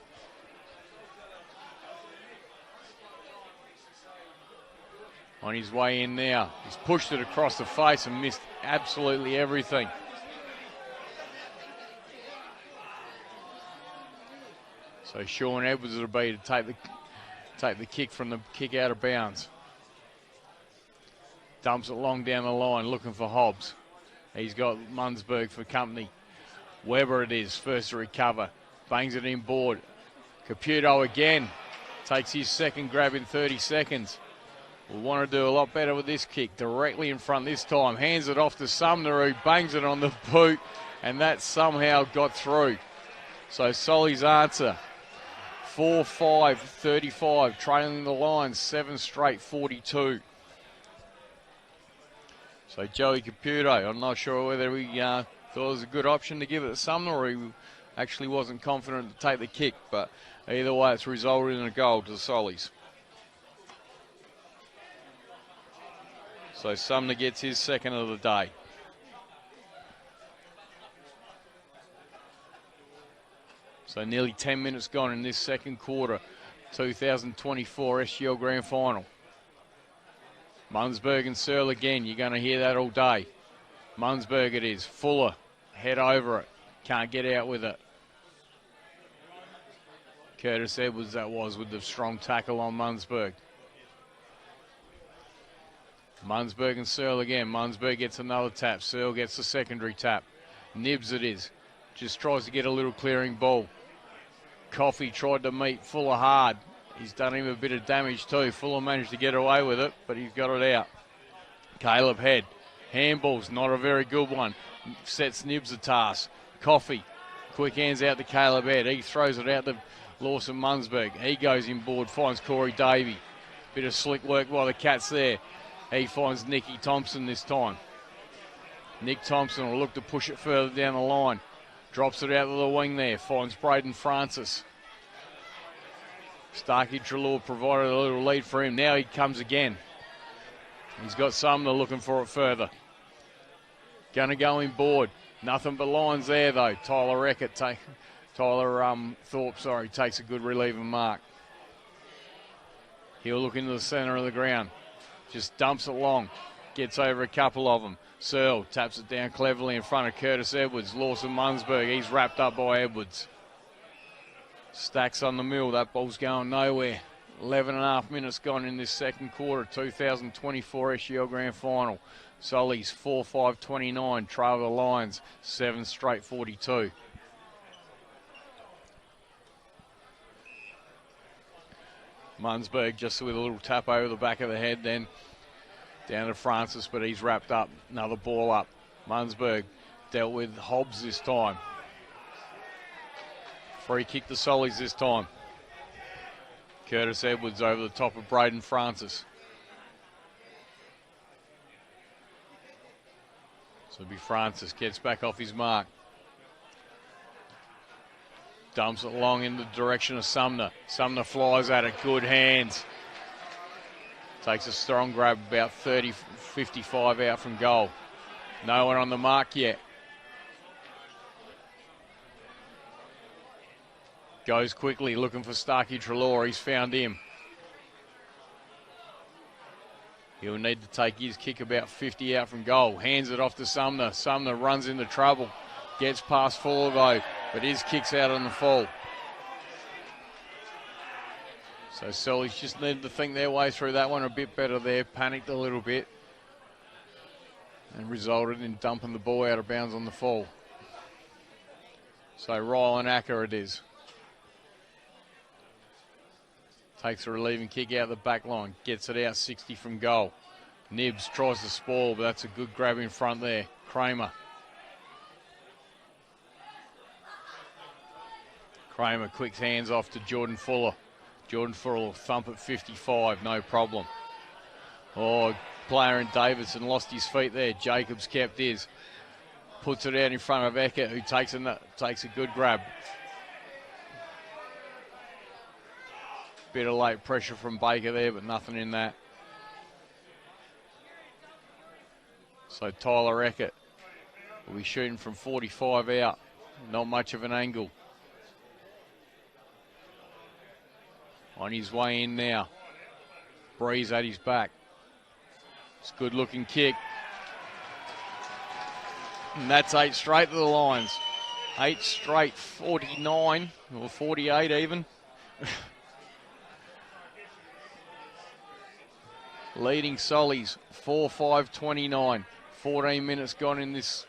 On his way in now. He's pushed it across the face and missed absolutely everything. So Sean Edwards will be to take the kick from the kick out of bounds. Dumps it long down the line, looking for Hobbs. He's got Munzberg for company. Weber it is, first to recover. Bangs it inboard. Caputo again. Takes his second grab in 30 seconds. We'll want to do a lot better with this kick. Directly in front this time. Hands it off to Sumner, who bangs it on the boot. And that somehow got through. So Solly's answer. 4-5-35. Trailing the Lions 7 straight 42. So Joey Caputo, I'm not sure whether he thought it was a good option to give it to Sumner or he actually wasn't confident to take the kick. But either way, it's resulted in a goal to the Sollies. So Sumner gets his second of the day. So nearly 10 minutes gone in this second quarter. 2024 SGL Grand Final. Munzberg and Searle again. You're going to hear that all day. Munzberg it is. Fuller. Head over it. Can't get out with it. Curtis Edwards that was with the strong tackle on Munzberg. Munzberg and Searle again. Munzberg gets another tap. Searle gets the secondary tap. Nibs it is. Just tries to get a little clearing ball. Coffey tried to meet Fuller hard. He's done him a bit of damage too. Fuller managed to get away with it, but he's got it out. Caleb Head. Handball's not a very good one. Sets Nibs a task. Coffee. Quick hands out to Caleb Head. He throws it out to Lawson Munzberg. He goes inboard, finds Corey Davey. Bit of slick work by the Cats there. He finds Nicky Thompson this time. Nick Thompson will look to push it further down the line. Drops it out to the wing there. Finds Braden Francis. Starkey Trelaw provided a little lead for him. Now he comes again. He's got Sumner looking for it further. Going to go inboard. Nothing but lines there though. Tyler Thorpe takes a good relieving mark. He'll look into the centre of the ground. Just dumps it long. Gets over a couple of them. Searle taps it down cleverly in front of Curtis Edwards. Lawson Munzberg, he's wrapped up by Edwards. Stacks on the mill. That ball's going nowhere. 11 and a half minutes gone in this second quarter. 2024 SGL Grand Final. Sollies 4-5-29. Trail the Lions 7 straight 42. Munzberg just with a little tap over the back of the head, then down to Francis, but he's wrapped up. Another ball up. Munzberg dealt with Hobbs this time. Free kick to Sollies this time. Curtis Edwards over the top of Braden Francis. So it'll be Francis, gets back off his mark. Dumps it long in the direction of Sumner. Sumner flies at it, good hands. Takes a strong grab, about 30, 55 out from goal. No one on the mark yet. Goes quickly, looking for Starkey Trelaw. He's found him. He'll need to take his kick about 50 out from goal. Hands it off to Sumner. Sumner runs into trouble. Gets past Fuller though, but his kick's out on the fall. So Sollies just needed to think their way through that one a bit better there. Panicked a little bit and resulted in dumping the ball out of bounds on the fall. So Rylan Acker it is. Takes a relieving kick out the back line. Gets it out 60 from goal. Nibs tries to spoil, but that's a good grab in front there. Kramer. Kramer quick hands off to Jordan Fuller. Jordan Fuller will thump at 55, no problem. Oh, player in Davidson lost his feet there. Jacobs kept his. Puts it out in front of Eckert, who takes a good grab. Bit of late pressure from Baker there, but nothing in that. So Tyler Eckert will be shooting from 45 out. Not much of an angle. On his way in now. Breeze at his back. It's a good looking kick. And that's 8 straight to the Lions. 8 straight, 49 or 48 even. Leading Sollies 4-5-29. 14 minutes gone in this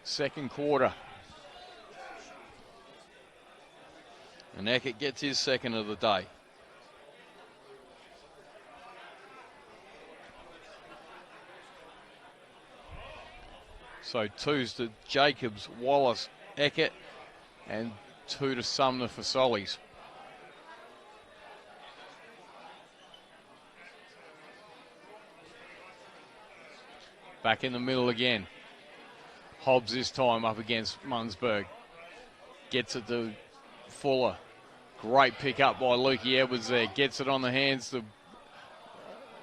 second quarter. And Eckert gets his second of the day. So 2's to Jacobs, Wallace, Eckert, and 2 to Sumner for Sollies. Back in the middle again. Hobbs this time up against Munzberg. Gets it to Fuller. Great pick up by Lukey Edwards there. Gets it on the hands to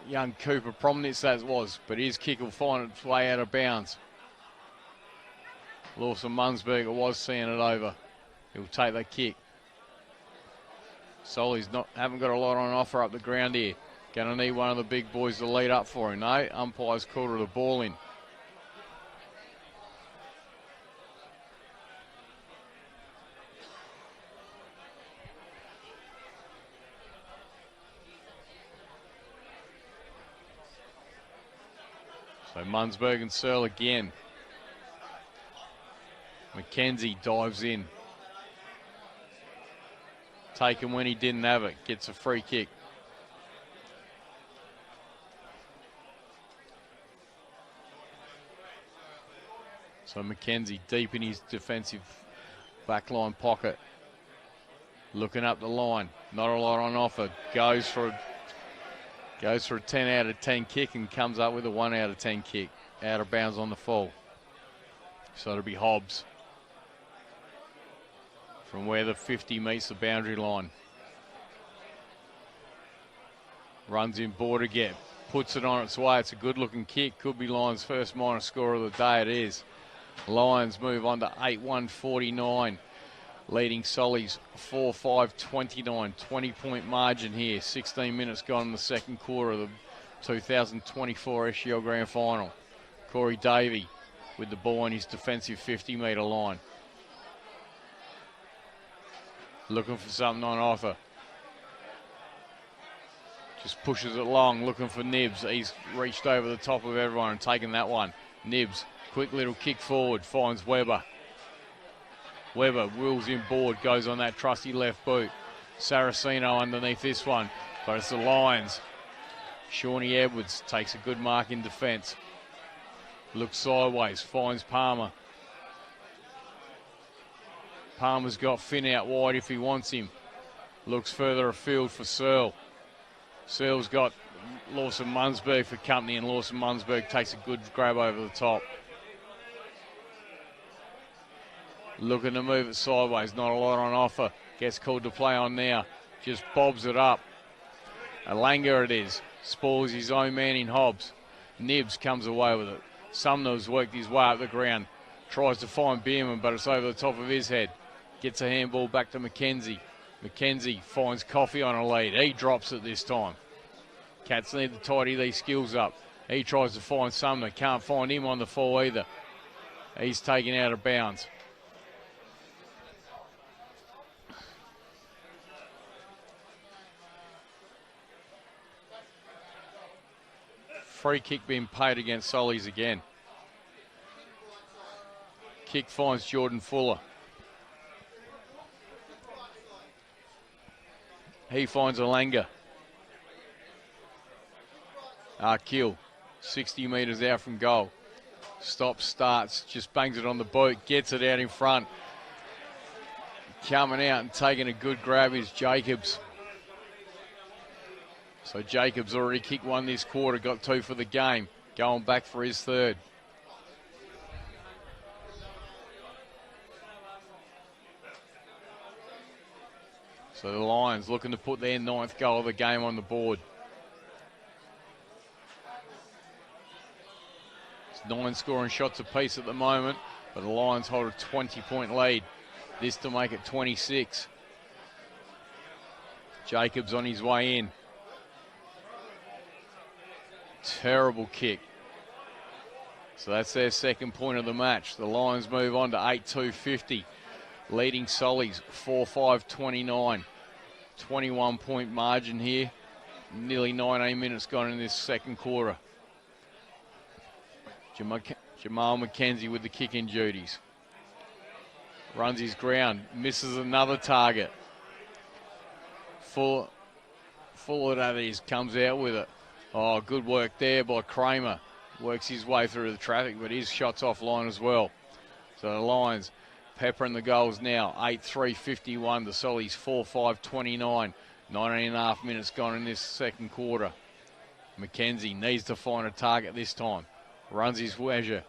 young Cooper Prominence that was, but his kick will find its way out of bounds. Lawson Munzberger was seeing it over. He'll take that kick. Solly's haven't got a lot on offer up the ground here. Going to need one of the big boys to lead up for him. No, umpire's called the ball in. So Munzberg and Searle again. McKenzie dives in. taken when he didn't have it. Gets a free kick. So McKenzie deep in his defensive backline pocket. Looking up the line. Not a lot on offer. Goes for a 10 out of 10 kick and comes up with a 1 out of 10 kick. Out of bounds on the fall. So it'll be Hobbs. From where the 50 meets the boundary line. Runs in board again. Puts it on its way. It's a good looking kick. Could be Lions' first minor score of the day. It is. Lions move on to 8-1-49. Leading Sollies 4-5-29. 20-point margin here. 16 minutes gone in the second quarter of the 2024 SGFL Grand Final. Corey Davey with the ball on his defensive 50-metre line. Looking for something on offer. Just pushes it long, looking for Nibs. He's reached over the top of everyone and taken that one. Nibs, quick little kick forward, finds Weber. Weber wheels in board, goes on that trusty left boot. Saraceno underneath this one, but it's the Lions. Shawnee Edwards takes a good mark in defence. Looks sideways, finds Palmer. Palmer's got Finn out wide if he wants him. Looks further afield for Searle. Searle's got Lawson Munsberg for company, and Lawson Munsberg takes a good grab over the top. Looking to move it sideways, not a lot on offer. Gets called to play on now. Just bobs it up. Alanga it is. Spoils his own man in Hobbs. Nibs comes away with it. Sumner's worked his way up the ground. Tries to find Bierman, but it's over the top of his head. Gets a handball back to McKenzie. McKenzie finds Coffey on a lead. He drops it this time. Cats need to tidy these skills up. He tries to find Sumner. Can't find him on the fall either. He's taken out of bounds. Free kick being paid against Sollies again. Kick finds Jordan Fuller. He finds Alanga. Kill. 60 metres out from goal. Stops, starts, just bangs it on the boot, gets it out in front. Coming out and taking a good grab is Jacobs. So Jacobs already kicked one this quarter, got 2 for the game. Going back for his third. So the Lions looking to put their 9th goal of the game on the board. It's 9 scoring shots apiece at the moment, but the Lions hold a 20-point lead. This to make it 26. Jacobs on his way in. Terrible kick. So that's their second point of the match. The Lions move on to 8-2-50. Leading Sollies 4-5-29. 21-point margin here. Nearly 19 minutes gone in this second quarter. Jamal McKenzie with the kicking duties. Runs his ground. Misses another target. Fuller that is, comes out with it. Oh, good work there by Kramer. Works his way through the traffic, but his shot's offline as well. So the Lions peppering the goals now. 8-3-51 to Sollies 4-5-29. 19.5 minutes gone in this second quarter. McKenzie needs to find a target this time. Runs his measure.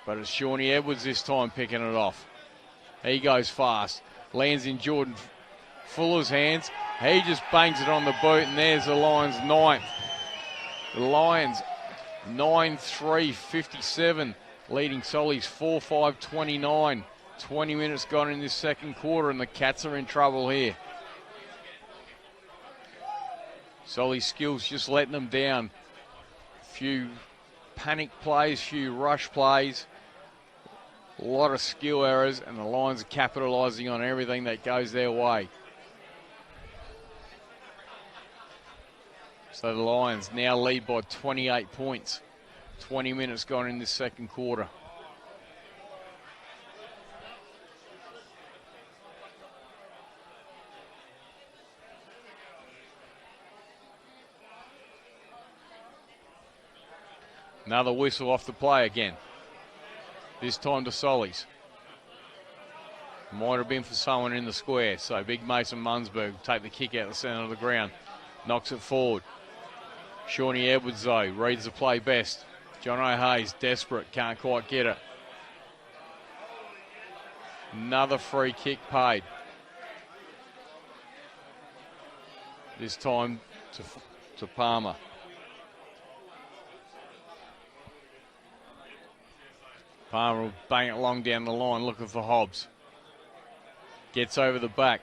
But it's Shawnee Edwards this time picking it off. He goes fast. Lands in Jordan Fuller's hands. He just bangs it on the boot, and there's the Lions' 9th. The Lions 9-3-57, leading Sollies 4-5-29. 20 minutes gone in this second quarter, and the Cats are in trouble here. Sollies' skills just letting them down. Few panic plays, few rush plays. A lot of skill errors, and the Lions are capitalising on everything that goes their way. So the Lions now lead by 28 points. 20 minutes gone in this second quarter. Another whistle off the play again. This time to Sollies. Might have been for someone in the square. So big Mason Munzberg take the kick out the centre of the ground. Knocks it forward. Shawnee Edwards, though, reads the play best. John O'Hayes, desperate, can't quite get it. Another free kick paid. This time to Palmer. Palmer will bang it long down the line, looking for Hobbs. Gets over the back.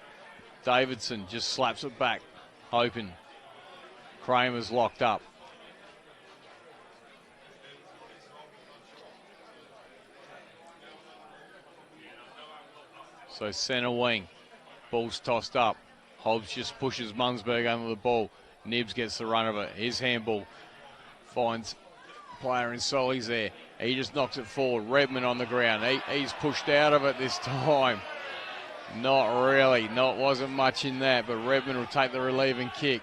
Davidson just slaps it back, hoping. Kramer's locked up. So centre wing. Ball's tossed up. Hobbs just pushes Munzberg under the ball. Nibbs gets the run of it. His handball finds player in Sollies there. He just knocks it forward. Redmond on the ground. He's pushed out of it this time. Not really. Wasn't much in that, but Redmond will take the relieving kick.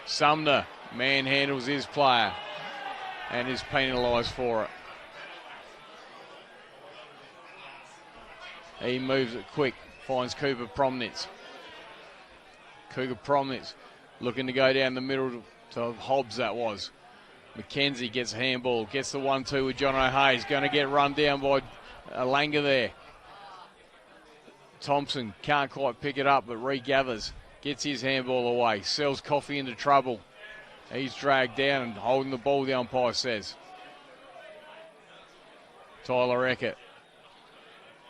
Sumner manhandles his player and is penalised for it. He moves it quick. Finds Cooper Promnitz. Cooper Promnitz looking to go down the middle to Hobbs, that was. McKenzie gets a handball, gets the 1-2 with John O'Hayes. Going to get run down by Alanga there. Thompson can't quite pick it up, but regathers. Gets his handball away. Sells Coffey into trouble. He's dragged down and holding the ball, the umpire says. Tyler Eckert.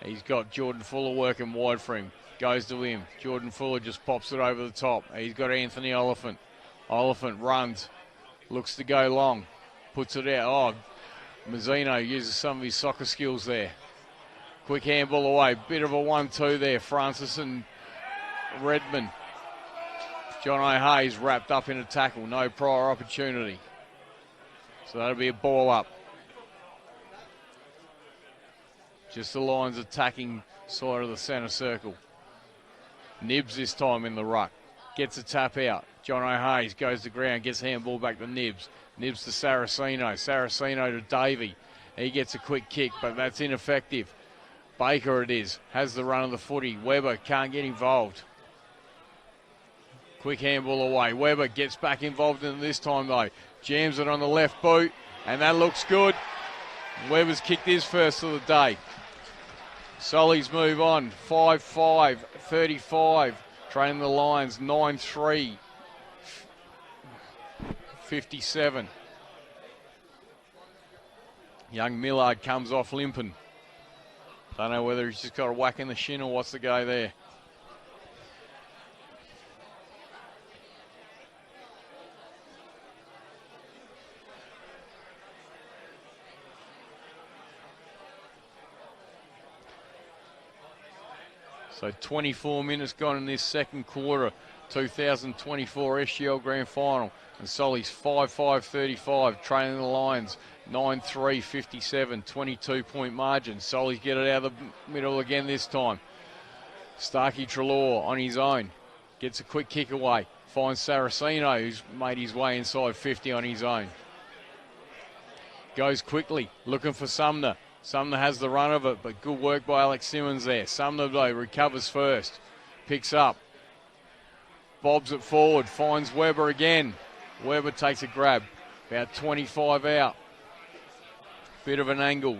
He's got Jordan Fuller working wide for him. Goes to him. Jordan Fuller just pops it over the top. He's got Anthony Oliphant. Oliphant runs. Looks to go long. Puts it out. Oh, Mazzino uses some of his soccer skills there. Quick handball away. Bit of a 1-2 there. Francis and Redmond. John O'Hayes wrapped up in a tackle. No prior opportunity. So that'll be a ball up. Just the Lions attacking side of the centre circle. Nibbs this time in the ruck. Gets a tap out. John O'Hayes goes to ground, gets handball back to Nibbs. Nibbs to Saraceno. Saraceno to Davey. He gets a quick kick, but that's ineffective. Baker it is. Has the run of the footy. Weber can't get involved. Quick handball away. Weber gets back involved in it this time though. Jams it on the left boot, and that looks good. Weber's kicked his first of the day. Sollies move on. 5-5, 35. Trailing the Lions 9-3, 57. Young Millard comes off limping. Don't know whether he's just got a whack in the shin or what's the go there. So 24 minutes gone in this second quarter, 2024 SGL Grand Final. And Solly's 5-5-35, trailing the Lions 9-3-57, 22-point margin. Solly's get it out of the middle again this time. Starkey Treloar on his own. Gets a quick kick away. Finds Saraceno, who's made his way inside 50 on his own. Goes quickly, looking for Sumner. Sumner has the run of it, but good work by Alex Simmons there. Sumner, though, recovers first. Picks up. Bobs it forward. Finds Weber again. Weber takes a grab. About 25 out. Bit of an angle.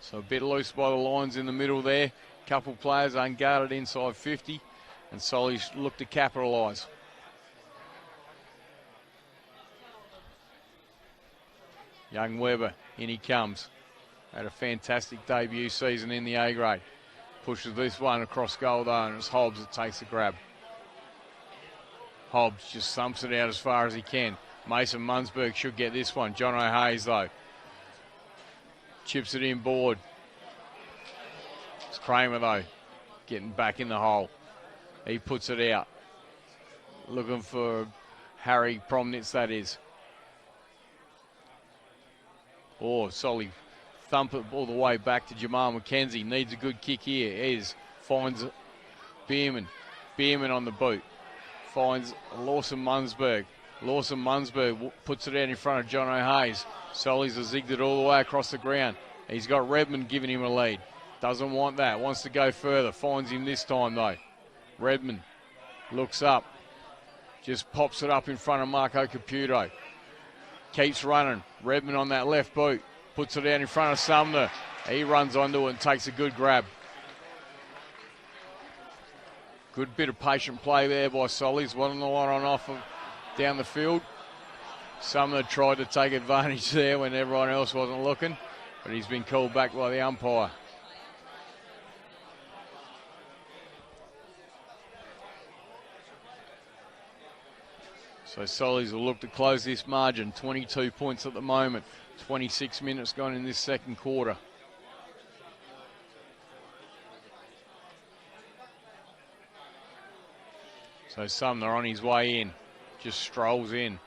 So a bit loose by the Lions in the middle there. Couple players unguarded inside 50. And Solly's look to capitalise. Young Weber, in he comes. Had a fantastic debut season in the A grade. Pushes this one across goal though, and it's Hobbs that takes the grab. Hobbs just thumps it out as far as he can. Mason Munzberg should get this one. John O'Hayes though. Chips it in board. It's Kramer though, getting back in the hole. He puts it out. Looking for Harry Promnitz, that is. Oh, Solly thump it all the way back to Jamal McKenzie. Needs a good kick here. Finds Bierman. Bierman on the boot. finds Lawson Munzberg. Lawson Munzberg puts it out in front of John O'Hayes. Sollies has zigged it all the way across the ground. He's got Redmond giving him a lead. Doesn't want that, wants to go further. Finds him this time though. Redmond looks up. Just pops it up in front of Marco Caputo. Keeps running. Redmond on that left boot. Puts it out in front of Sumner. He runs onto it and takes a good grab. Good bit of patient play there by Sollies. Wasn't a lot on offer down the field. Sumner tried to take advantage there when everyone else wasn't looking, but he's been called back by the umpire. So Sollies will look to close this margin. 22 points at the moment. 26 minutes gone in this second quarter. So Sumner on his way in. Just strolls in.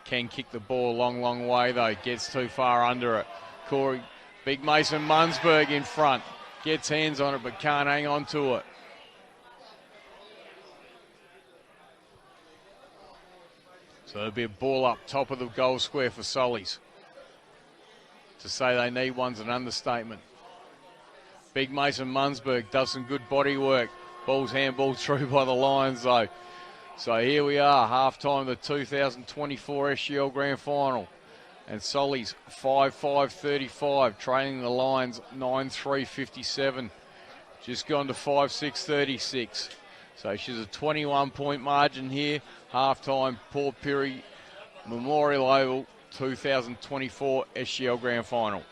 Can kick the ball a long, long way though. Gets too far under it. Corey, Big Mason Munzberg in front. Gets hands on it but can't hang on to it. So there'll be a ball up top of the goal square for Sollies. To say they need one's an understatement. Big Mason Munzberg does some good body work. Ball's handballed through by the Lions though. So here we are, half-time of the 2024 SGL Grand Final. And Sollies 5-5-35, trailing the Lions 9-3-57. Just gone to 5-6-36. So she's a 21-point margin here. Half-time, Port Pirie Memorial Oval 2024 SGL Grand Final.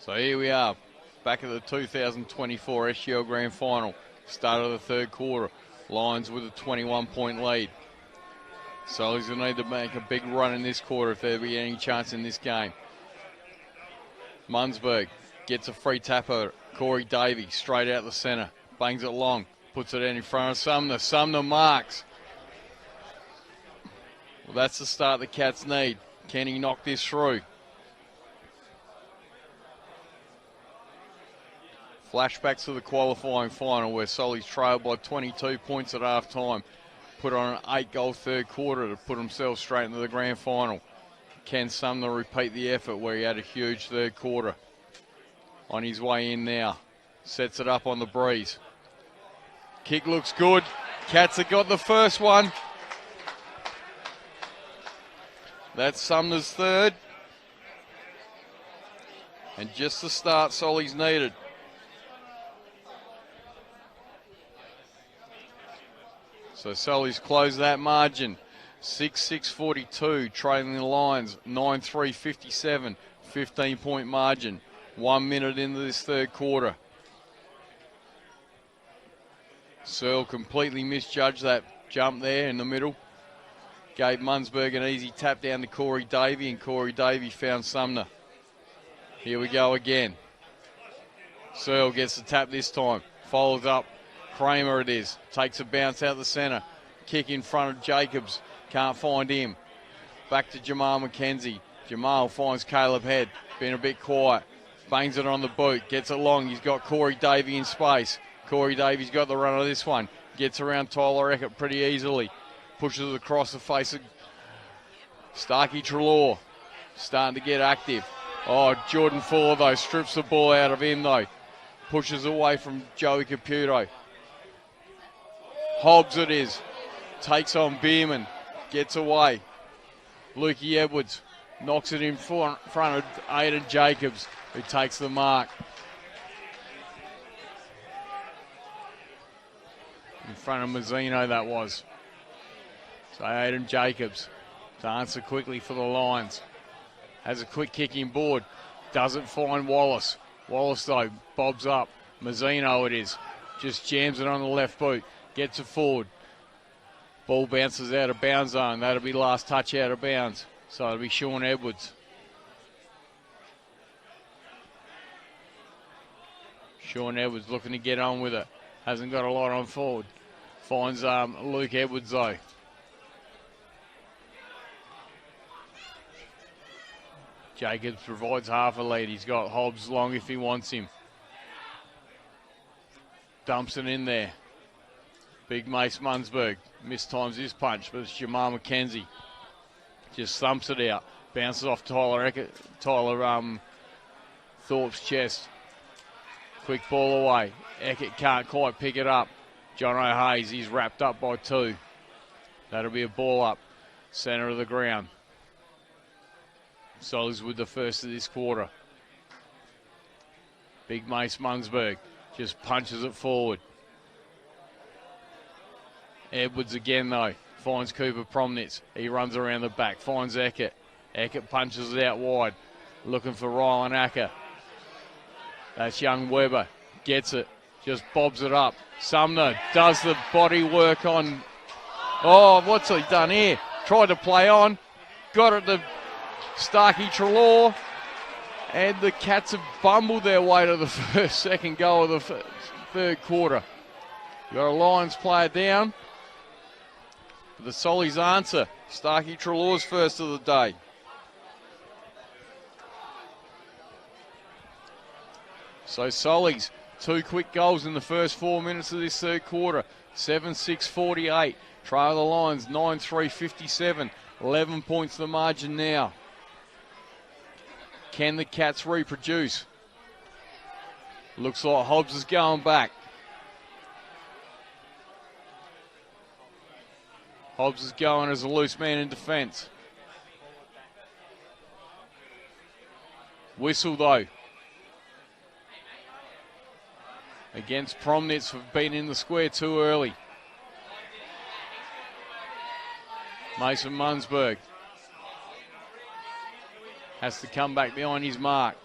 So here we are, back at the 2024 SGL Grand Final. Start of the third quarter. Lions with a 21-point lead. Sollies will need to make a big run in this quarter if there be any chance in this game. Munzberg gets a free tapper. Corey Davey straight out the centre. Bangs it long. Puts it in front of Sumner. Sumner marks. Well, that's the start the Cats need. Can he knock this through? Flashbacks to the qualifying final where Sollies trailed by 22 points at half time. Put on an 8-goal third quarter to put themselves straight into the grand final. Can Sumner repeat the effort where he had a huge third quarter? On his way in now. Sets it up on the breeze. Kick looks good. Cats have got the first one. That's Sumner's third. And just the start Sollies needed. So Sollies close that margin. 6-6-42, trailing the Lions. 9-3-57, 15-point margin. 1 minute into this third quarter. Searle completely misjudged that jump there in the middle. Gave Munzberg an easy tap down to Corey Davey, and Corey Davey found Sumner. Here we go again. Searle gets the tap this time. Follows up. Kramer it is. Takes a bounce out the centre. Kick in front of Jacobs. Can't find him. Back to Jamal McKenzie. Jamal finds Caleb Head. Been a bit quiet. Bangs it on the boot. Gets it long. He's got Corey Davey in space. Corey Davey's got the run of this one. Gets around Tyler Eckert pretty easily. Pushes it across the face of Starkey Treloar. Starting to get active. Oh, Jordan Fuller though. Strips the ball out of him though. Pushes away from Joey Caputo. Hobbs it is. Takes on Bierman. Gets away. Lukey Edwards knocks it in front of Aiden Jacobs, who takes the mark. In front of Mazzino, that was. So Aiden Jacobs to answer quickly for the Lions. Has a quick kicking board. Doesn't find Wallace. Wallace, though, bobs up. Mazzino it is. Just jams it on the left boot. Gets it forward. Ball bounces out of bounds zone. That'll be last touch out of bounds. So it'll be Sean Edwards. Sean Edwards looking to get on with it. Hasn't got a lot on forward. Finds Luke Edwards, though. Jacobs provides half a lead. He's got Hobbs long if he wants him. Dumps it in there. Big Mace Munnsberg mistimes his punch, but it's Jamal McKenzie. Just thumps it out. Bounces off Tyler Thorpe's chest. Quick ball away. Eckert can't quite pick it up. John O'Hays, he's wrapped up by 2. That'll be a ball up. Centre of the ground. Sollies with the first of this quarter. Big Mace Munnsberg just punches it forward. Edwards again, though. Finds Cooper Promnitz. He runs around the back. Finds Eckert. Eckert punches it out wide. Looking for Rylan Acker. That's young Weber. Gets it. Just bobs it up. Sumner does the body work on... Oh, what's he done here? Tried to play on. Got it to Starkey Trelaw. And the Cats have bumbled their way to the second goal of the third quarter. You got a Lions player down. The Sollies answer. Starkey Trelaw's first of the day. So Sollies, 2 quick goals in the first 4 minutes of this third quarter. 7-6-48. Trail the Lions 9-3-57. 11 points the margin now. Can the Cats reproduce? Looks like Hobbs is going back. Hobbs is going as a loose man in defence. Whistle, though. Against Promnitz for being in the square too early. Mason Munnsberg has to come back behind his mark.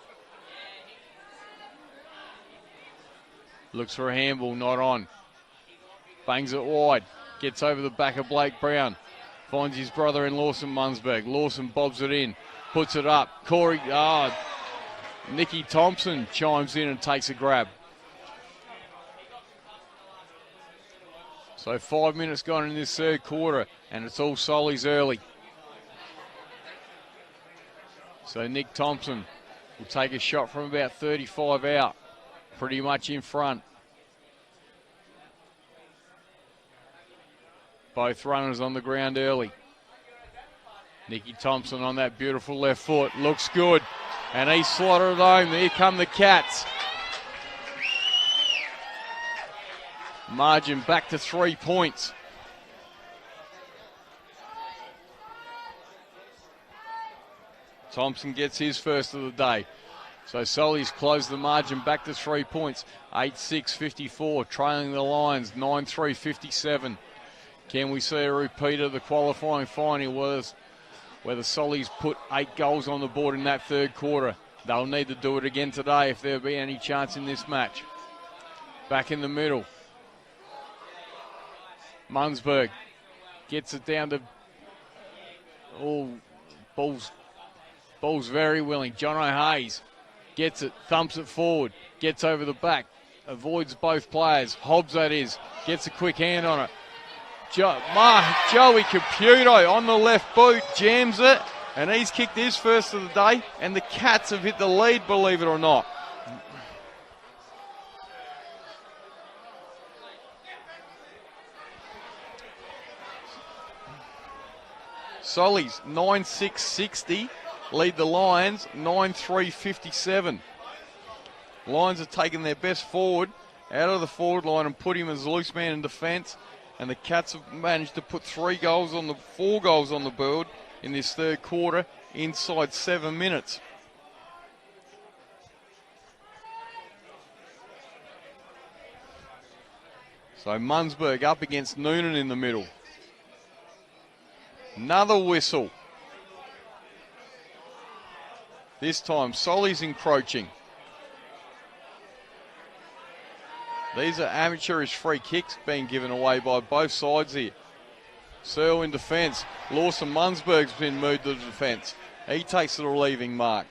Looks for a handball, not on. Bangs it wide. Gets over the back of Blake Brown. Finds his brother in Lawson Munnsberg. Lawson bobs it in. Puts it up. Nicky Thompson chimes in and takes a grab. So 5 minutes gone in this third quarter, and it's all Sollies early. So Nick Thompson will take a shot from about 35 out, pretty much in front. Both runners on the ground early. Nicky Thompson on that beautiful left foot, looks good, and he slotted it home. Here come the Cats. Margin back to 3 points. Thompson gets his first of the day. So Sollies close the margin back to 3 points. 8-6-54, trailing the Lions 9-3-57. Can we see a repeat of the qualifying final where the Sollies put 8 goals on the board in that third quarter? They'll need to do it again today if there'll be any chance in this match. Back in the middle. Munnsberg gets it down to... Ball's very willing. John O'Hays gets it, thumps it forward, gets over the back, avoids both players. Hobbs, that is, gets a quick hand on it. Joey Caputo on the left boot, jams it, and he's kicked his first of the day, and the Cats have hit the lead, believe it or not. Sollies 9-6-60. Lead the Lions 9-3-57. Lions have taken their best forward out of the forward line and put him as a loose man in defence. And the Cats have managed to put 4 goals on the board in this third quarter inside 7 minutes. So Mundsburg up against Noonan in the middle. Another whistle. This time Sollies encroaching. These are amateurish free kicks being given away by both sides here. Searle in defence. Lawson Mundsburg's been moved to the defence. He takes the relieving mark.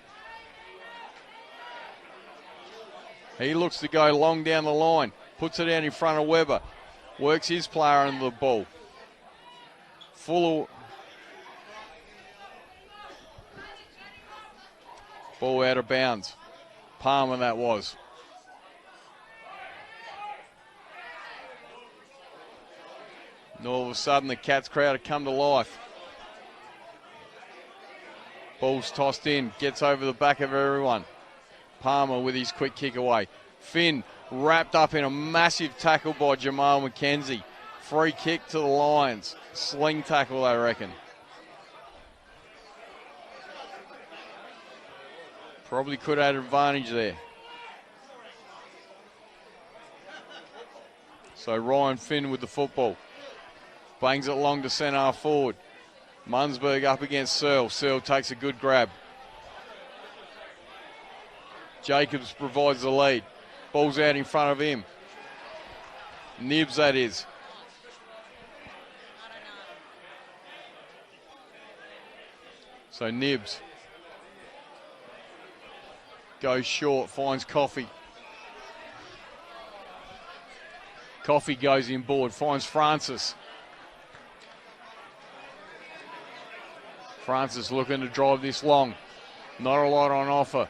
He looks to go long down the line. Puts it out in front of Webber. Works his player under the ball. Fuller. Ball out of bounds. Palmer that was. And all of a sudden the Cats crowd have come to life. Ball's tossed in, gets over the back of everyone. Palmer with his quick kick away. Finn wrapped up in a massive tackle by Jamal McKenzie. Free kick to the Lions. Sling tackle, I reckon. Probably could have had advantage there. So Ryan Finn with the football. Bangs it long to centre half forward. Mundsburg up against Searle. Searle takes a good grab. Jacobs provides the lead. Ball's out in front of him. Nibs, that is. So Nibs goes short, finds Coffey. Coffey goes inboard, finds Francis. Francis looking to drive this long. Not a lot on offer.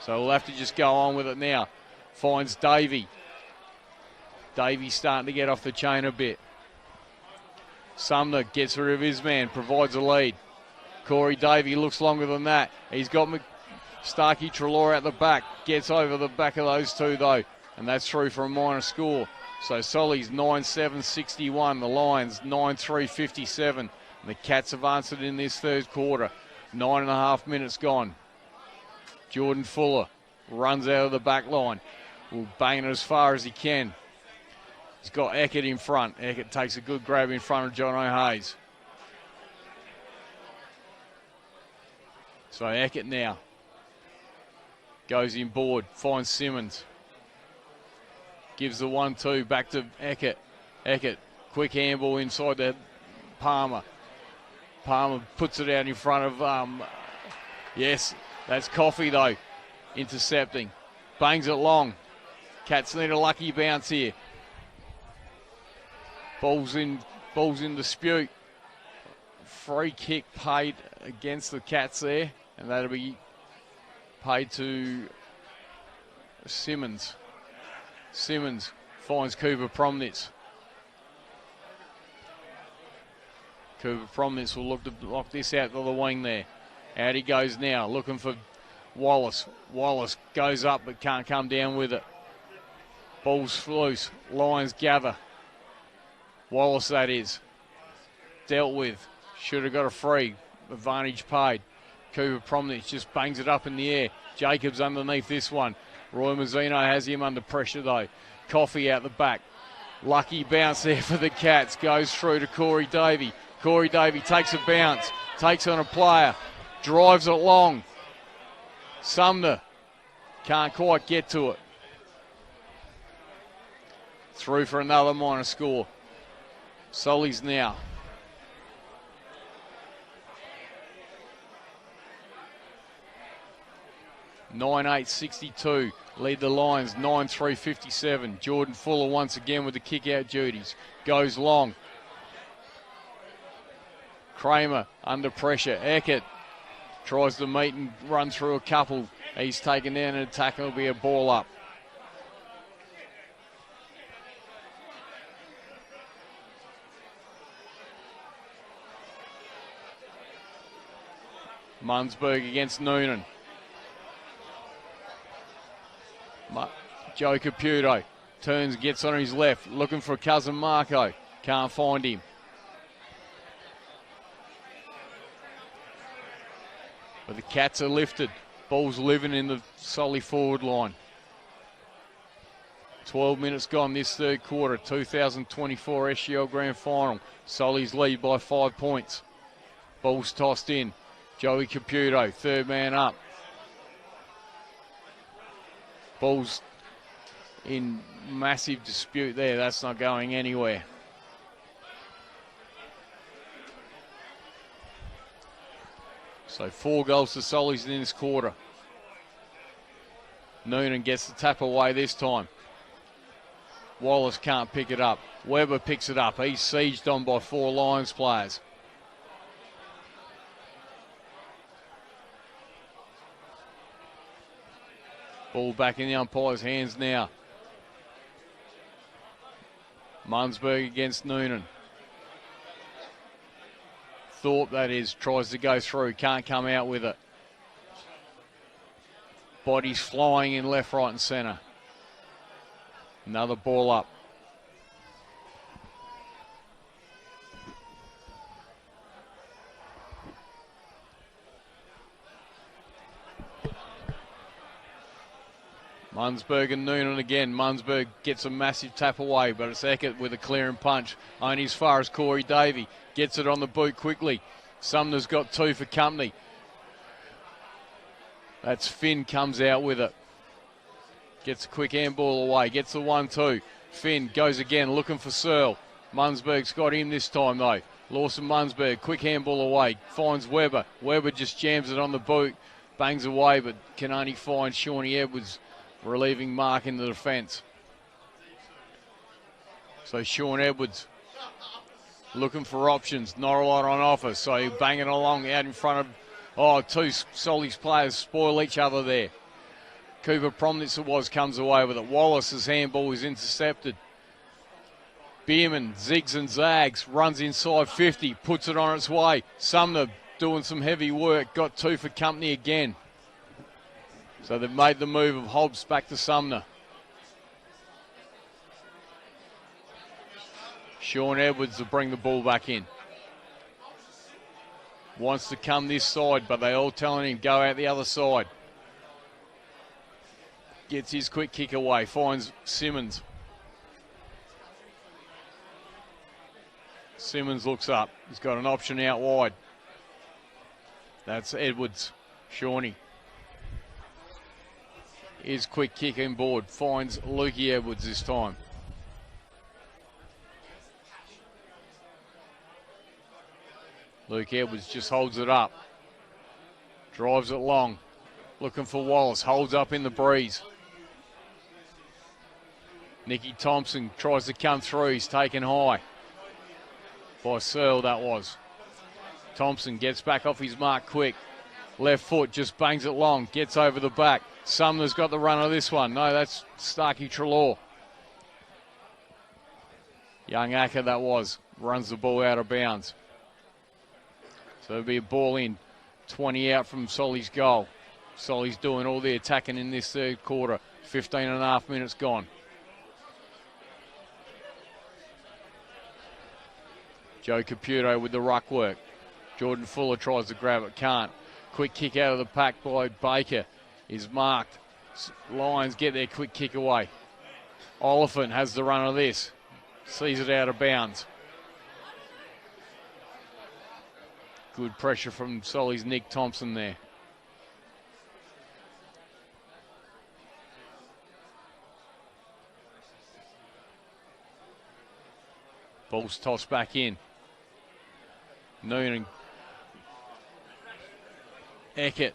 So we'll have to just go on with it now. Finds Davey. Davey's starting to get off the chain a bit. Sumner gets rid of his man, provides a lead. Corey Davey looks longer than that. He's got Starkey Trelaw at the back. Gets over the back of those two though. And that's through for a minor score. So Solly's 9-7-61. The Lions 9-3-57. And the Cats have answered in this third quarter. 9.5 minutes gone. Jordan Fuller runs out of the back line. Will bang it as far as he can. He's got Eckert in front. Eckert takes a good grab in front of John O'Hayes. So Eckert now goes inboard, finds Simmons. Gives the 1-2 back to Eckert. Eckert, quick handball inside the Palmer. Palmer puts it out in front of, yes, that's Coffey though, intercepting. Bangs it long. Cats need a lucky bounce here. Ball's in dispute. Free kick paid against the Cats there, and that'll be paid to Simmons. Simmons finds Cooper Promnitz. Cooper Promnitz will look to lock this out to the wing there. Out he goes now, looking for Wallace. Wallace goes up but can't come down with it. Ball's loose. Lions gather. Wallace, that is. Dealt with. Should have got a free. Advantage paid. Cooper Promnitz just bangs it up in the air. Jacobs underneath this one. Roy Mazzino has him under pressure though. Coffey out the back. Lucky bounce there for the Cats. Goes through to Corey Davey. Corey Davey takes a bounce. Takes on a player. Drives it long. Sumner can't quite get to it. Through for another minor score. Sollies now. (9-8-62) lead the Lions 9-3-57. Jordan Fuller once again with the kick out duties. Goes long. Kramer under pressure. Eckert tries to meet and run through a couple. He's taken down and attack. It'll be a ball up. Mundsburg against Noonan. Joe Caputo turns, gets on his left, looking for cousin Marco. Can't find him. But the Cats are lifted. Ball's living in the Solly forward line. 12 minutes gone this third quarter. 2024 SGL Grand Final. Solly's lead by 5 points. Ball's tossed in. Joey Caputo, third man up. Ball's in massive dispute there. That's not going anywhere. So 4 goals to Sollies in this quarter. Noonan gets the tap away this time. Wallace can't pick it up. Weber picks it up. He's sieged on by 4 Lions players. Ball back in the umpire's hands now. Munzberg against Noonan. Thorpe, that is, tries to go through, can't come out with it. Bodies flying in left, right and centre. Another ball up. Munzberg and Noonan again. Munzberg gets a massive tap away, but it's Eckert with a clearing punch. Only as far as Corey Davey. Gets it on the boot quickly. Sumner's got 2 for company. That's Finn comes out with it. Gets a quick handball away. Gets the 1-2. Finn goes again looking for Searle. Munzberg's got him this time though. Lawson Munzberg, quick handball away. Finds Weber. Weber just jams it on the boot. Bangs away, but can only find Shawnee Edwards relieving Mark in the defence. So Sean Edwards looking for options. Not a lot on offer. So banging along out in front of 2 Sollies players spoil each other there. Cooper Promnitz it was comes away with it. Wallace's handball is intercepted. Bierman zigs and zags, runs inside 50, puts it on its way. Sumner doing some heavy work, got 2 for company again. So they've made the move of Hobbs back to Sumner. Sean Edwards to bring the ball back in. Wants to come this side, but they all telling him go out the other side. Gets his quick kick away, finds Simmons. Simmons looks up. He's got an option out wide. That's Edwards. Shawnee. His quick kick in board. Finds Lukey Edwards this time. Luke Edwards just holds it up. Drives it long. Looking for Wallace. Holds up in the breeze. Nicky Thompson tries to come through. He's taken high. By Searle, that was. Thompson gets back off his mark quick. Left foot just bangs it long. Gets over the back. Sumner's got the run of this one. No, that's Starkey Trelaw. Young Acker, that was. Runs the ball out of bounds. So it'll be a ball in. 20 out from Solly's goal. Solly's doing all the attacking in this third quarter. 15.5 minutes gone. Joe Caputo with the ruck work. Jordan Fuller tries to grab it, can't. Quick kick out of the pack by Baker is marked. Lions get their quick kick away. Oliphant has the run of this. Sees it out of bounds. Good pressure from Solly's Nick Thompson there. Ball's tossed back in. Noonan. Eckert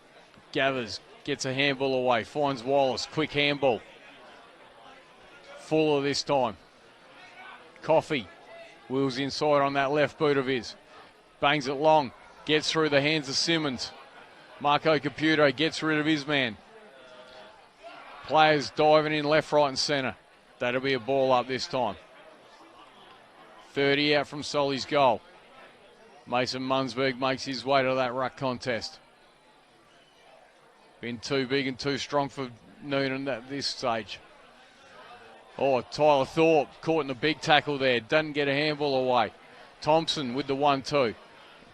gathers, gets a handball away, finds Wallace, quick handball. Fuller this time. Coffey wheels inside on that left boot of his. Bangs it long, gets through the hands of Simmons. Marco Caputo gets rid of his man. Players diving in left, right and centre. That'll be a ball up this time. 30 out from Solly's goal. Mason Munzberg makes his way to that ruck contest. Been too big and too strong for Noonan at this stage. Oh, Tyler Thorpe caught in the big tackle there. Doesn't get a handball away. Thompson with the 1-2.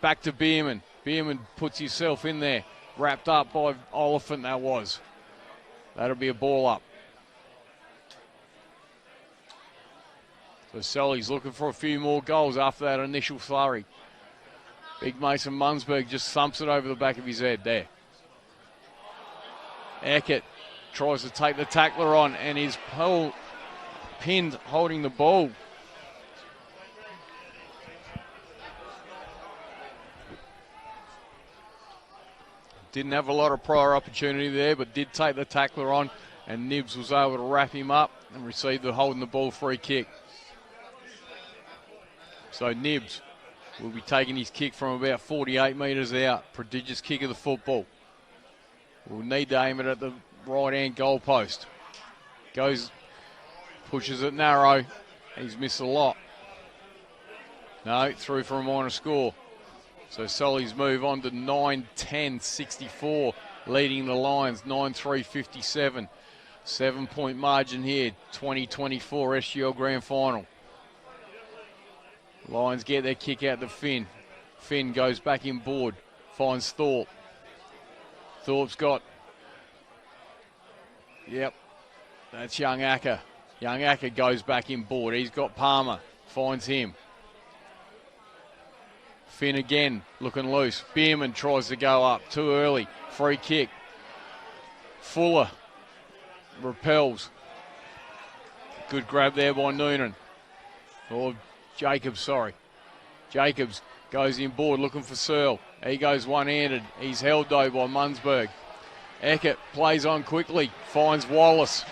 Back to Bierman. Bierman puts himself in there. Wrapped up by Oliphant, that was. That'll be a ball up. So Sollies looking for a few more goals after that initial flurry. Big Mason Munzberg just thumps it over the back of his head there. Eckert tries to take the tackler on and is pinned holding the ball. Didn't have a lot of prior opportunity there, but did take the tackler on, and Nibs was able to wrap him up and receive the holding the ball free kick. So Nibs will be taking his kick from about 48 metres out. Prodigious kick of the football. We'll need to aim it at the right-hand goal post. Goes, pushes it narrow. He's missed a lot. No, through for a minor score. So Sollies move on to 9-10-64, leading the Lions 9-3-57. 7-point margin here, 2024 SGL Grand Final. Lions get their kick out to Finn. Finn goes back in board, finds Thorpe. Thorpe's got, that's Young Acker. Young Acker goes back in board. He's got Palmer, finds him. Finn again, looking loose. Bierman tries to go up, too early. Free kick. Fuller repels. Good grab there by Noonan. Or Jacobs, sorry. Jacobs goes in board looking for Searle. He goes one-handed. He's held though by Munzberg. Eckert plays on quickly, finds Wallace.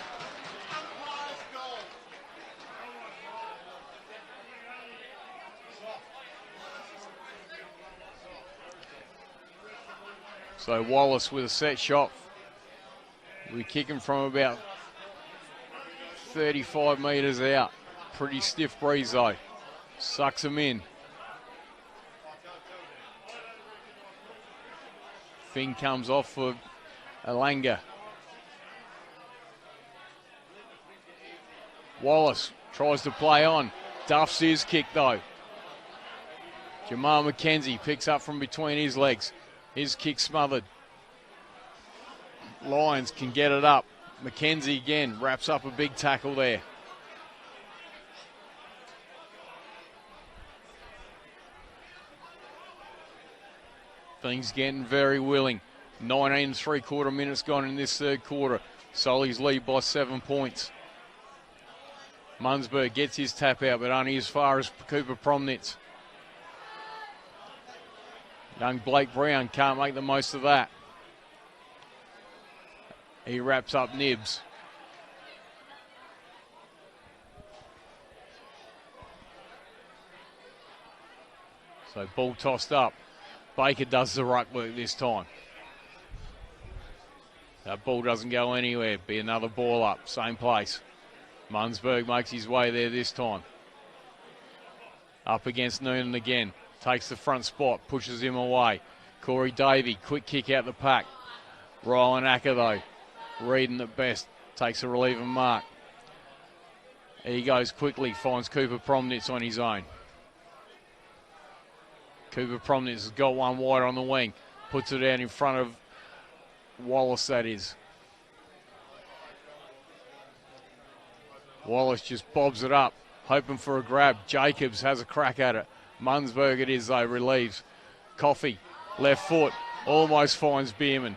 So Wallace with a set shot. We're kicking from about 35 metres out. Pretty stiff breeze though. Sucks him in. Finn comes off for Alanga. Wallace tries to play on. Duffs his kick though. Jamal McKenzie picks up from between his legs. His kick smothered. Lions can get it up. McKenzie again wraps up a big tackle there. Things getting very willing. 19 3/4 minutes gone in this third quarter. Sollies lead by 7 points. Munzberg gets his tap out, but only as far as Cooper Promnitz. Young Blake Brown can't make the most of that. He wraps up Nibs. So ball tossed up. Baker does the ruck work this time. That ball doesn't go anywhere. Be another ball up, same place. Munzberg makes his way there this time. Up against Noonan again. Takes the front spot, pushes him away. Corey Davey, quick kick out the pack. Ryan Acker though, reading at best, takes a relieving mark. He goes quickly, finds Cooper Promnitz on his own. Cooper Promnitz has got one wide on the wing, puts it out in front of Wallace, that is. Wallace just bobs it up, hoping for a grab. Jacobs has a crack at it. Munzberg it is though, relieves. Coffey, left foot, almost finds Bierman.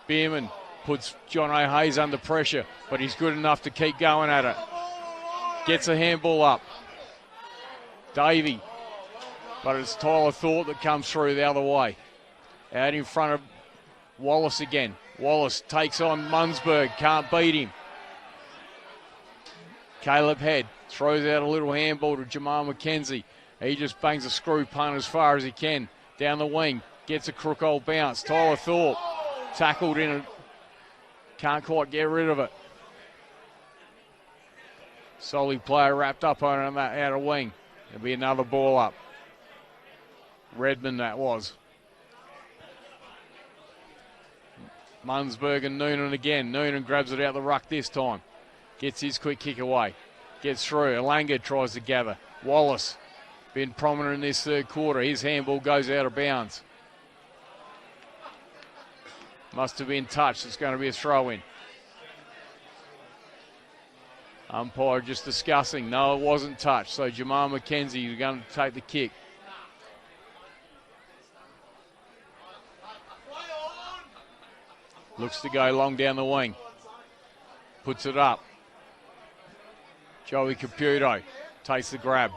Bierman puts John O'Hayes under pressure, but he's good enough to keep going at it. Gets a handball up. Davey, but it's Tyler Thorpe that comes through the other way. Out in front of Wallace again. Wallace takes on Munzberg, can't beat him. Caleb Head throws out a little handball to Jamal McKenzie. He just bangs a screw punt as far as he can. Down the wing, gets a crook old bounce. Tyler Thorpe tackled in it. Can't quite get rid of it. Solid player wrapped up on that outer wing. There'll be another ball up. Redmond that was. Munzberg and Noonan again. Noonan grabs it out the ruck this time. Gets his quick kick away. Gets through. Alanga tries to gather. Wallace been prominent in this third quarter. His handball goes out of bounds. Must have been touched. It's going to be a throw-in. Umpire just discussing. No, it wasn't touched. So Jamal McKenzie is going to take the kick. Looks to go long down the wing. Puts it up. Joey Caputo takes the grab.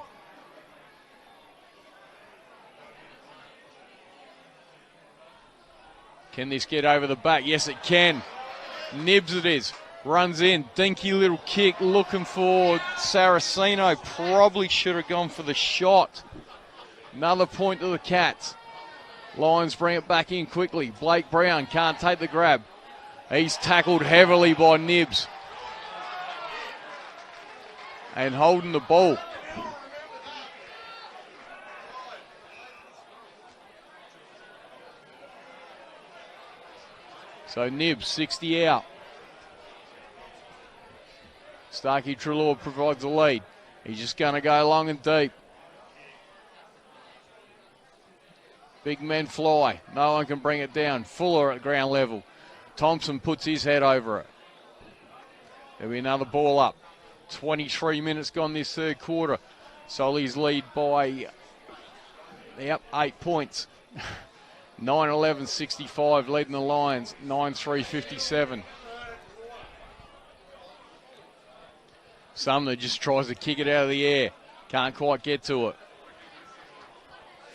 Can this get over the back? Yes, it can. Nibs it is. Runs in. Dinky little kick looking for Saraceno. Probably should have gone for the shot. Another point to the Cats. Lions bring it back in quickly. Blake Brown can't take the grab. He's tackled heavily by Nibs. And holding the ball. So Nibs, 60 out. Starkey Treloar provides the lead. He's just going to go long and deep. Big men fly. No one can bring it down. Fuller at ground level. Thompson puts his head over it. There'll be another ball up. 23 minutes gone this third quarter. Sollies lead by 8 points. 9-11-65 leading the Lions. 9-3-57. Sumner just tries to kick it out of the air. Can't quite get to it.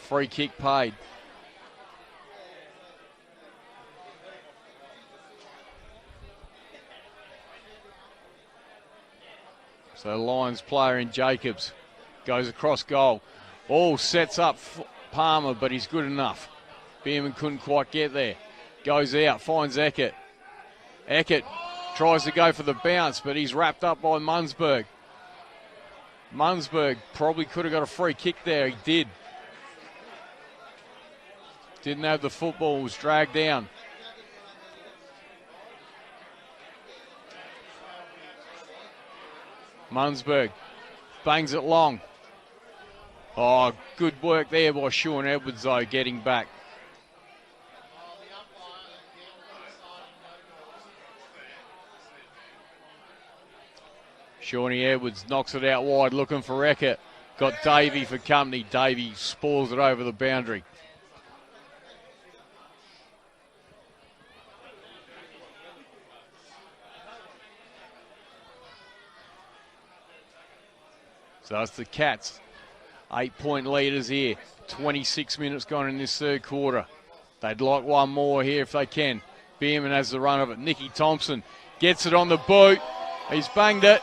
Free kick paid. So Lions player in Jacobs goes across goal. Ball sets up Palmer, but he's good enough. Bierman couldn't quite get there. Goes out, finds Eckert. Eckert tries to go for the bounce, but he's wrapped up by Munzberg. Munzberg probably could have got a free kick there. He did. Didn't have the football, was dragged down. Munzberg bangs it long. Oh, good work there by Sean Edwards, though, getting back. Shawnee Edwards knocks it out wide, looking for Eckert. Got Davey for company. Davey spoils it over the boundary. So it's the Cats. 8-point leaders here. 26 minutes gone in this third quarter. They'd like one more here if they can. Bierman has the run of it. Nicky Thompson gets it on the boot. He's banged it.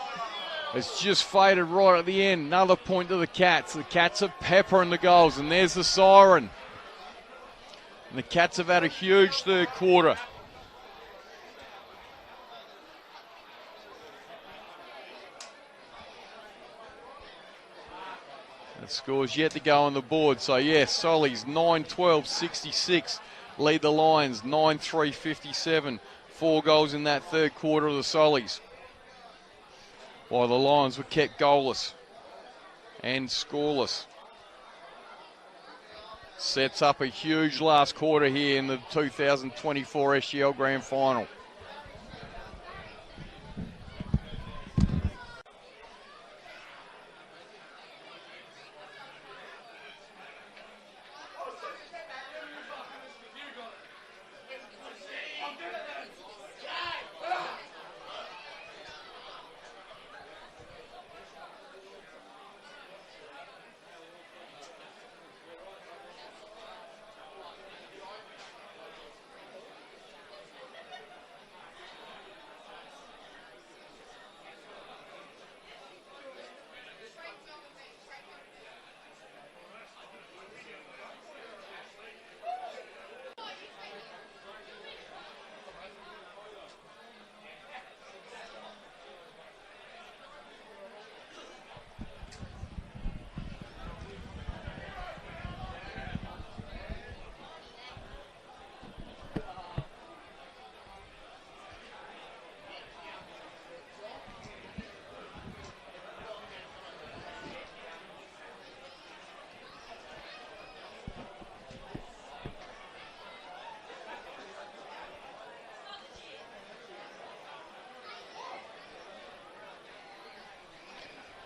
It's just faded right at the end. Another point to the Cats. The Cats are peppering the goals, and there's the siren. And the Cats have had a huge third quarter. That score's yet to go on the board. So, yes, Sollies 9-12-66 lead the Lions 9-3-57. 4 goals in that third quarter of the Sollies. While the Lions were kept goalless and scoreless. Sets up a huge last quarter here in the 2024 SGL Grand Final.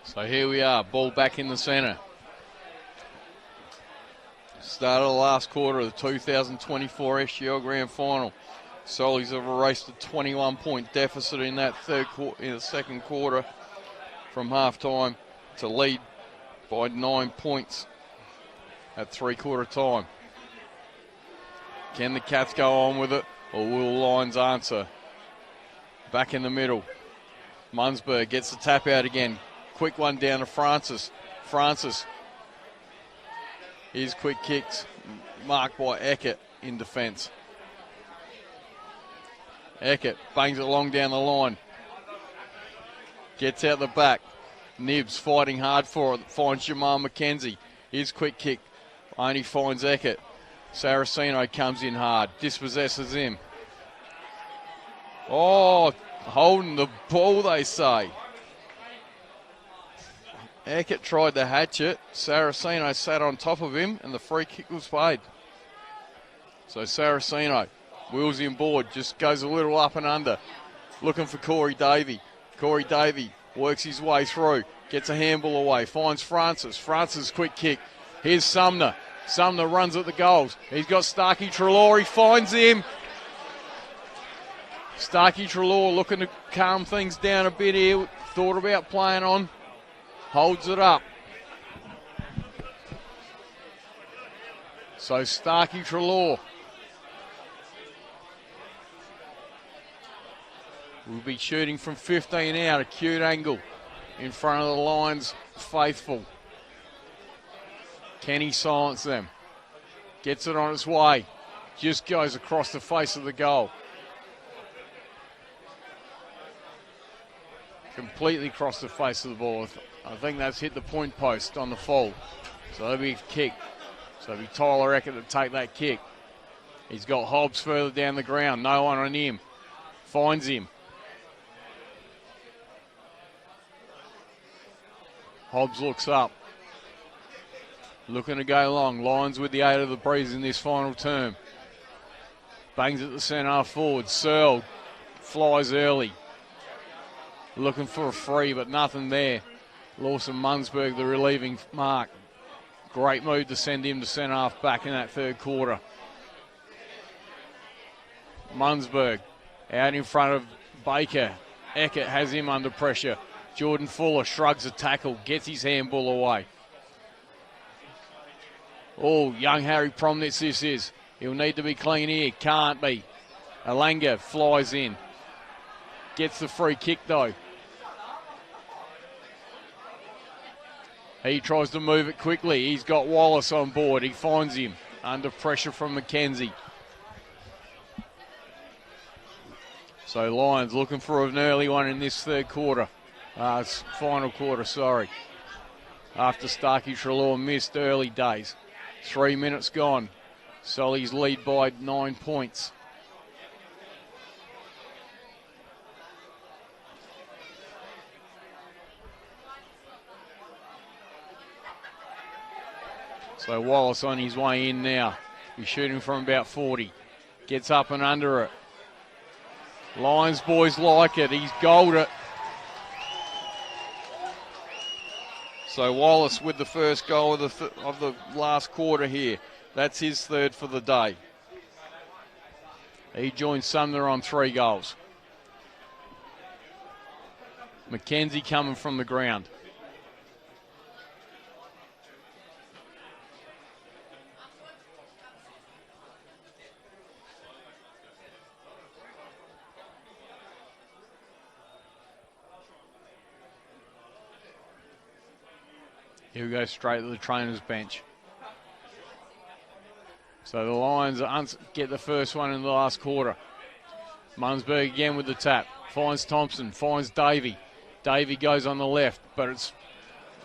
So here we are, ball back in the centre. Start of the last quarter of the 2024 SGL Grand Final. Sollies have erased a 21-point deficit in that second quarter from half-time to lead by 9 points at three-quarter time. Can the Cats go on with it, or will Lions answer? Back in the middle. Munzberg gets the tap out again. Quick one down to Francis. Francis. Here's quick kicks, marked by Eckert in defence. Eckert bangs it long down the line. Gets out the back. Nibs fighting hard for it. Finds Jamal McKenzie. Here's quick kick. Only finds Eckert. Saraceno comes in hard. Dispossesses him. Oh, holding the ball, they say. Eckert tried to hatch it. Saraceno sat on top of him, and the free kick was paid. So Saraceno wheels him board, just goes a little up and under, looking for Corey Davey. Corey Davey works his way through, gets a handball away, finds Francis. Francis quick kick. Here's Sumner. Sumner runs at the goals. He's got Starkey Treloar. He finds him. Starkey Treloar looking to calm things down a bit here. Thought about playing on. Holds it up. So Starkey Treloar will be shooting from 15 out, acute angle in front of the Lions faithful. Can he silence them? Gets it on its way. Just goes across the face of the goal. Completely across the face of the ball. I think that's hit the point post on the fall. So that'll be a kick. So it'll be Tyler Eckert to take that kick. He's got Hobbs further down the ground. No one on him. Finds him. Hobbs looks up. Looking to go long. Lions with the aid of the breeze in this final term. Bangs at the centre half forward. Searle flies early. Looking for a free, but nothing there. Lawson Munzberg, the relieving mark. Great move to send him to centre half back in that third quarter. Munzberg out in front of Baker. Eckert has him under pressure. Jordan Fuller shrugs a tackle, gets his handball away. Oh, young Harry Promnitz this is. He'll need to be clean here. Can't be. Alanga flies in. Gets the free kick though. He tries to move it quickly. He's got Wallace on board. He finds him under pressure from McKenzie. So Lions looking for an early one in this third quarter. Final quarter, sorry. After Starkey Treloar missed early days. 3 minutes gone. Sollies lead by 9 points. So Wallace on his way in now. He's shooting from about 40. Gets up and under it. Lions boys like it. He's goaled it. So Wallace with the first goal of the last quarter here. That's his third for the day. He joins Sumner on 3 goals. McKenzie coming from the ground. He'll go straight to the trainer's bench. So the Lions get the first one in the last quarter. Munzberg again with the tap. Finds Thompson, finds Davey. Davey goes on the left, but it's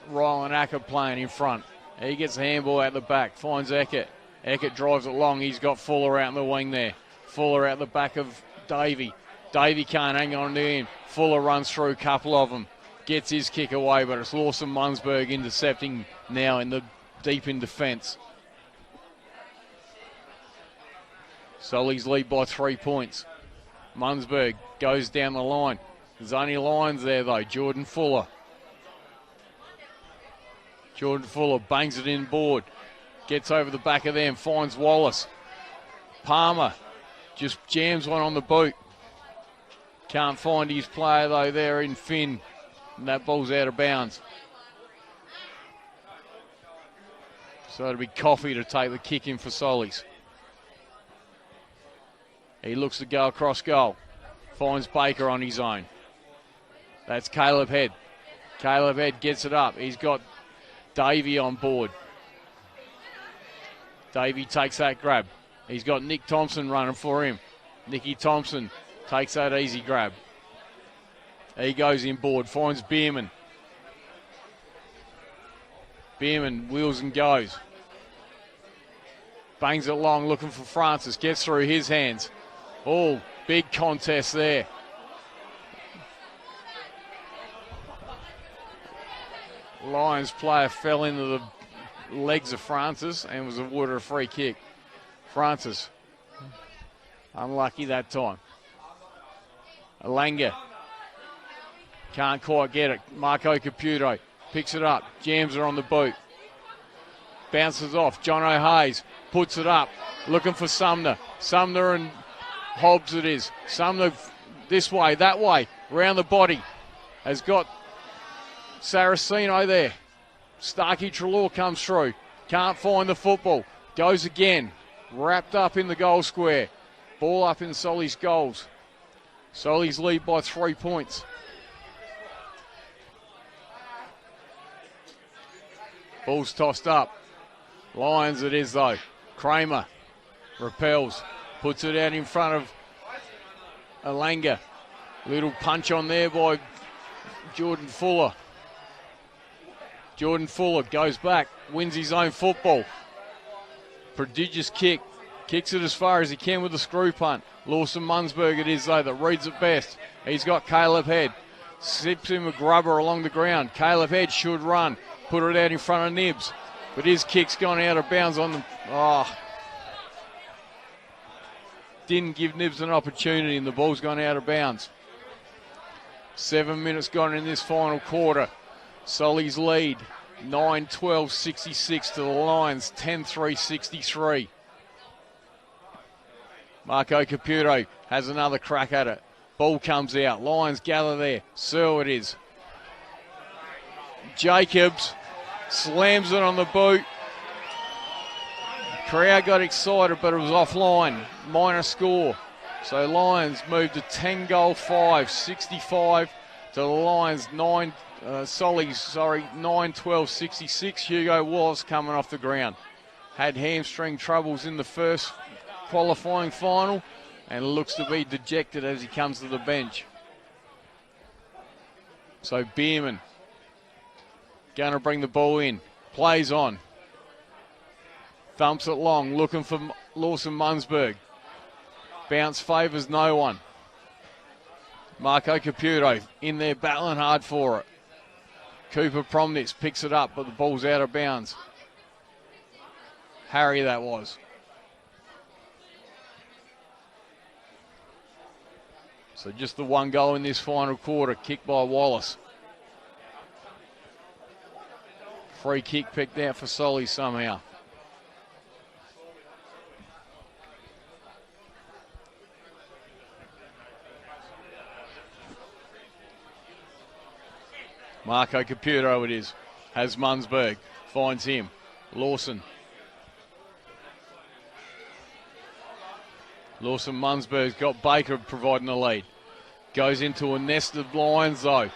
Ryland Acker playing in front. He gets a handball out the back, finds Eckert. Eckert drives it long. He's got Fuller out in the wing there. Fuller out the back of Davey. Davey can't hang on to him. Fuller runs through a couple of them. Gets his kick away, but it's Lawson Munzberg intercepting now in the deep in defence. Sollies lead by 3 points. Munzberg goes down the line. There's only Lions there though. Jordan Fuller. Jordan Fuller bangs it inboard. Gets over the back of them, finds Wallace. Palmer just jams one on the boot. Can't find his player though there in Finn. And that ball's out of bounds. So it'll be Coffey to take the kick in for Sollies. He looks to go across goal. Finds Baker on his own. That's Caleb Head. Caleb Head gets it up. He's got Davey on board. Davey takes that grab. He's got Nick Thompson running for him. Nicky Thompson takes that easy grab. He goes inboard, finds Bierman. Bierman wheels and goes. Bangs it long, looking for Francis. Gets through his hands. Oh, big contest there. Lions player fell into the legs of Francis and was awarded a free kick. Francis, unlucky that time. Alanga can't quite get it. Marco Caputo picks it up, jams her on the boot. Bounces off. John O'Hayes puts it up, looking for Sumner. Sumner and Hobbs it is. Sumner this way, that way, round the body. Has got Saraceno there. Starkey Trelaw comes through. Can't find the football. Goes again. Wrapped up in the goal square. Ball up in Solly's goals. Solly's lead by 3 points. Ball's tossed up. Lions it is though. Kramer repels. Puts it out in front of Alanga. Little punch on there by Jordan Fuller. Jordan Fuller goes back, wins his own football. Prodigious kick. Kicks it as far as he can with a screw punt. Lawson Munzberg it is though that reads it best. He's got Caleb Head. Sips him a grubber along the ground. Caleb Head should run. Put it out in front of Nibs. But his kick's gone out of bounds on them. Didn't give Nibs an opportunity and the ball's gone out of bounds. 7 minutes gone in this final quarter. Solly's lead, 9-12-66 to the Lions, 10-3-63. Marco Caputo has another crack at it. Ball comes out. Lions gather there. Searle it is. Jacobs slams it on the boot. Crowd got excited, but it was offline. Minor score. So Lions moved to 10-5, 65 to the Lions, 9-12-66. Hugo Wallace coming off the ground. Had hamstring troubles in the first qualifying final and looks to be dejected as he comes to the bench. So Bierman going to bring the ball in. Plays on. Thumps it long, looking for Lawson Munzberg. Bounce favours no one. Marco Caputo in there battling hard for it. Cooper Promnitz picks it up, but the ball's out of bounds. Harry that was. So just the one goal in this final quarter, kicked by Wallace. Free kick picked out for Solly somehow. Marco Caputo it is. Has Munzberg. Finds him. Lawson. Lawson Munzberg's got Baker providing the lead. Goes into a nest of Lions though.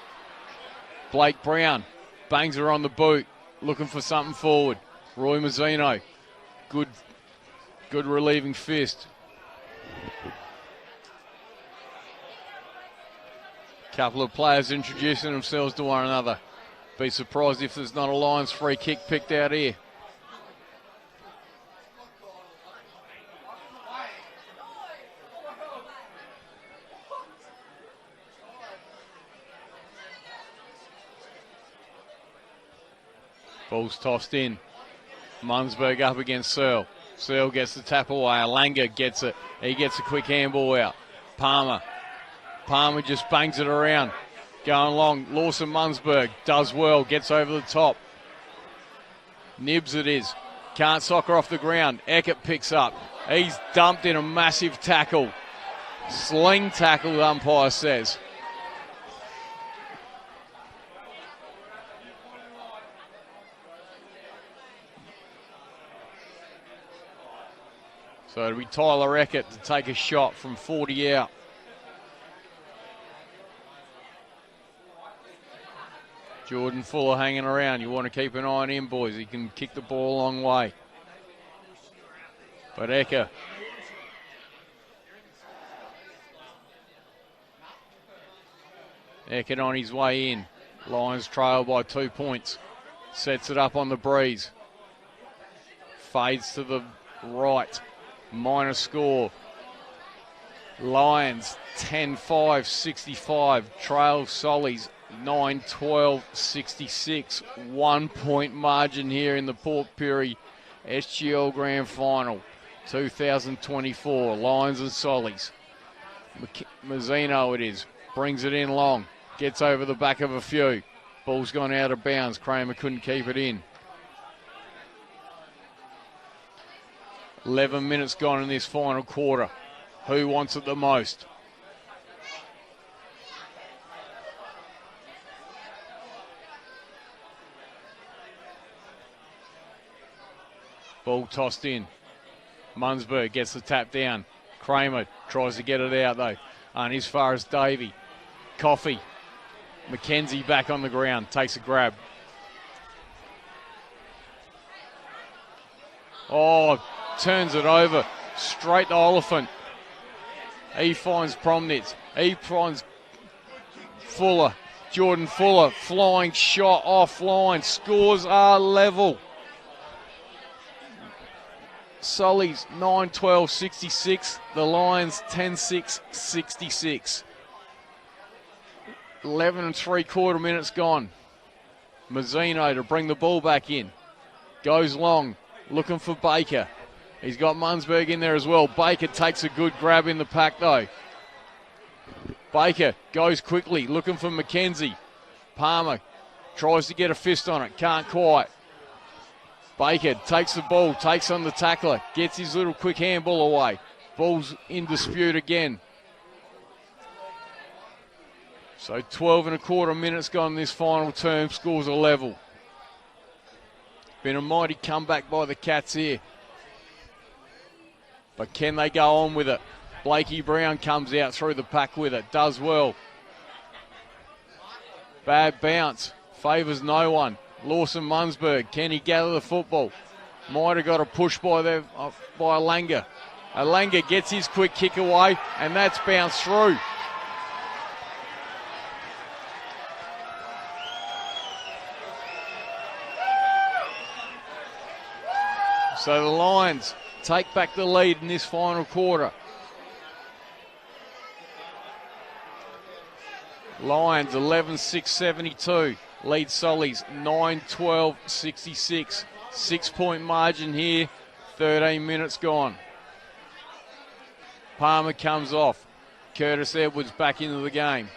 Blake Brown bangs her on the boot. Looking for something forward. Roy Mazzino. Good relieving fist. Couple of players introducing themselves to one another. Be surprised if there's not a Lions free kick picked out here. Ball's tossed in. Munzberg up against Searle. Searle gets the tap away. Alanga gets it. He gets a quick handball out. Palmer just bangs it around. Going long. Lawson Munzberg does well. Gets over the top. Nibs it is. Can't sock her off the ground. Eckert picks up. He's dumped in a massive tackle. Sling tackle, the umpire says. So it'll be Tyler Eckert to take a shot from 40 out. Jordan Fuller hanging around. You want to keep an eye on him, boys. He can kick the ball a long way. But Eckert. Eckert on his way in. Lions trail by 2 points. Sets it up on the breeze. Fades to the right. Minor score. Lions 10-5, 65. Trail Sollies 9-12, 66. 1 point margin here in the Port Pirie SGL Grand Final 2024. Lions and Sollies. Mazzino it is. Brings it in long. Gets over the back of a few. Ball's gone out of bounds. Kramer couldn't keep it in. 11 minutes gone in this final quarter. Who wants it the most? Ball tossed in. Munzberg gets the tap down. Kramer tries to get it out though. And as far as Davey. Coffey. McKenzie back on the ground. Takes a grab. Oh, turns it over. Straight to Oliphant. He finds Promnitz. He finds Fuller. Jordan Fuller. Flying shot offline. Scores are level. Sollies 9-12, 66. The Lions 10-6, 66. 11 3/4 minutes gone. Mazzino to bring the ball back in. Goes long, looking for Baker. He's got Munzberg in there as well. Baker takes a good grab in the pack though. Baker goes quickly, looking for McKenzie. Palmer tries to get a fist on it, can't quite. Baker takes the ball, takes on the tackler, gets his little quick handball away. Ball's in dispute again. So 12 1/4 minutes gone in this final term, scores are level. Been a mighty comeback by the Cats here. But can they go on with it? Blakey Brown comes out through the pack with it, does well. Bad bounce, favours no one. Lawson Munzberg, can he gather the football? Might have got a push by Alanga. Alanga gets his quick kick away, and that's bounced through. So the Lions take back the lead in this final quarter. Lions 11-6, 72. Lead Sollies 9-12, 66. 6 point margin here. 13 minutes gone. Palmer comes off. Curtis Edwards back into the game.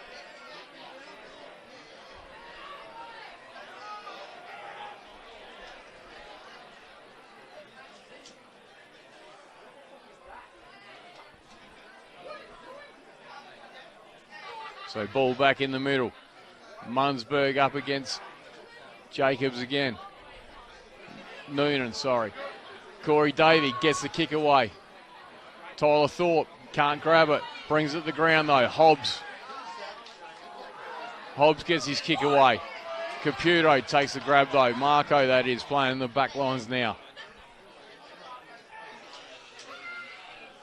So ball back in the middle. Munzberg up against Jacobs again. Noonan, sorry. Corey Davey gets the kick away. Tyler Thorpe can't grab it. Brings it to the ground though. Hobbs gets his kick away. Caputo takes the grab though. Marco, that is, playing in the back lines now.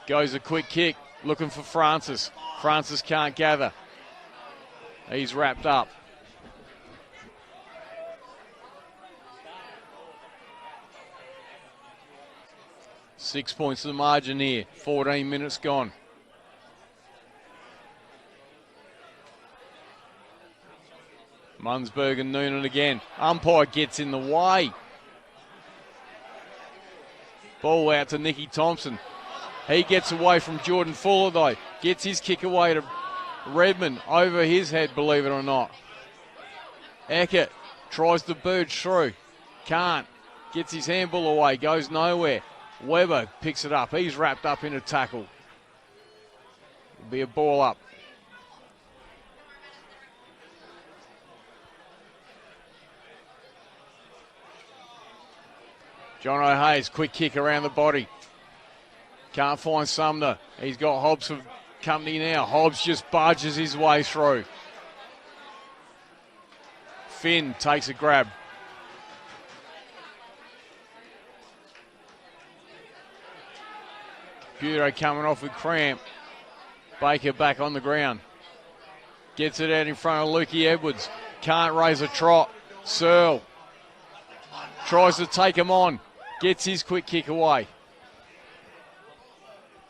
Goes a quick kick. Looking for Francis. Francis can't gather. He's wrapped up. Six points to the margin here. 14 minutes gone. Munzberg and Noonan again. Umpire gets in the way. Ball out to Nicky Thompson. He gets away from Jordan Fuller though. Gets his kick away to Redmond over his head, believe it or not. Eckert tries to burge through. Can't. Gets his handball away, goes nowhere. Weber picks it up. He's wrapped up in a tackle. It'll be a ball up. John O'Hayes, quick kick around the body. Can't find Sumner. He's got Hobbs for company now. Hobbs just barges his way through. Finn takes a grab. Bureau coming off with cramp. Baker back on the ground. Gets it out in front of Lukey Edwards. Can't raise a trot. Searle tries to take him on. Gets his quick kick away.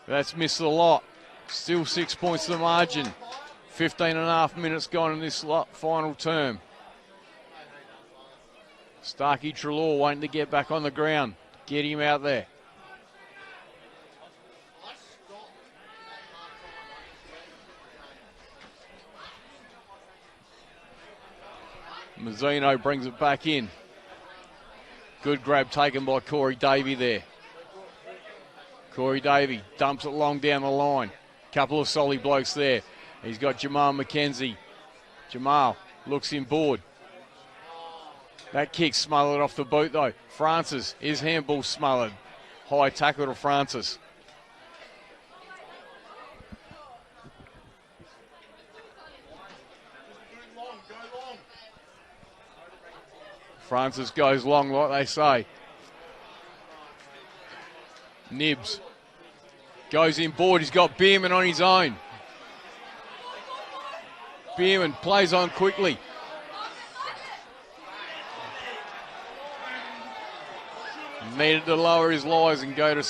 That's missed a lot. Still 6 points to the margin. 15.5 minutes gone in this final term. Starkey Treloar waiting to get back on the ground. Get him out there. Mazzino brings it back in. Good grab taken by Corey Davey there. Corey Davey dumps it long down the line. Couple of Solly blokes there. He's got Jamal McKenzie. Jamal looks inboard. That kick smothered off the boot though. Francis, his handball smothered. High tackle to Francis. Francis goes long like they say. Nibs goes inboard. He's got Bierman on his own. Bierman plays on quickly. Needed to lower his lies and go to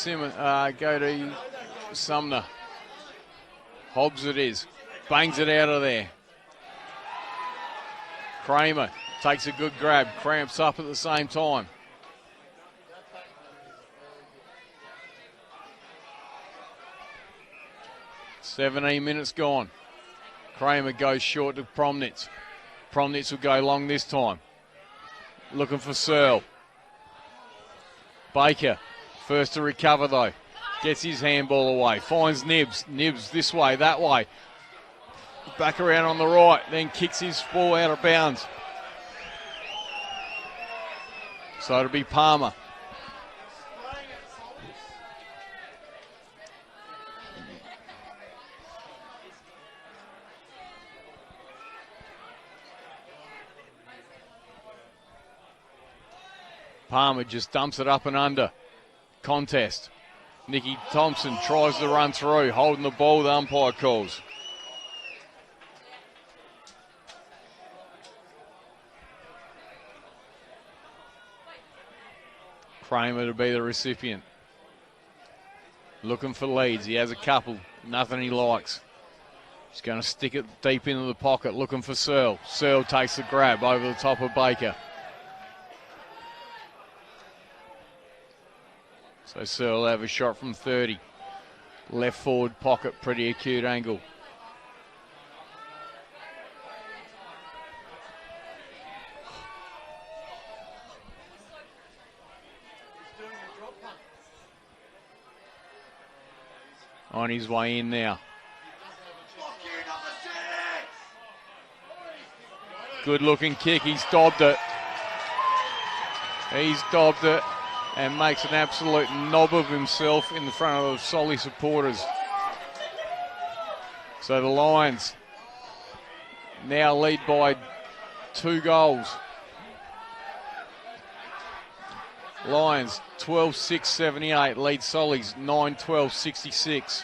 Sumner. Hobbs it is. Bangs it out of there. Kramer takes a good grab. Cramps up at the same time. "17 minutes gone. Kramer goes short to Promnitz. Promnitz will go long this time. Looking for Searle. Baker, first to recover though. Gets his handball away. Finds Nibs. Nibs this way, that way. Back around on the right. Then kicks his ball out of bounds. So it'll be Palmer. Palmer just dumps it up and under. Contest. Nicky Thompson tries to run through, holding the ball, the umpire calls. Kramer to be the recipient. Looking for leads. He has a couple. Nothing he likes. He's going to stick it deep into the pocket, looking for Searle. Searle takes the grab over the top of Baker. So Searle will have a shot from 30. Left forward pocket, pretty acute angle. On his way in now. Good looking kick, he's dobbed it. He's dobbed it and makes an absolute knob of himself in the front of the Solly supporters. So the Lions now lead by 2 goals. Lions 12-6-78 lead Sollies 9-12-66.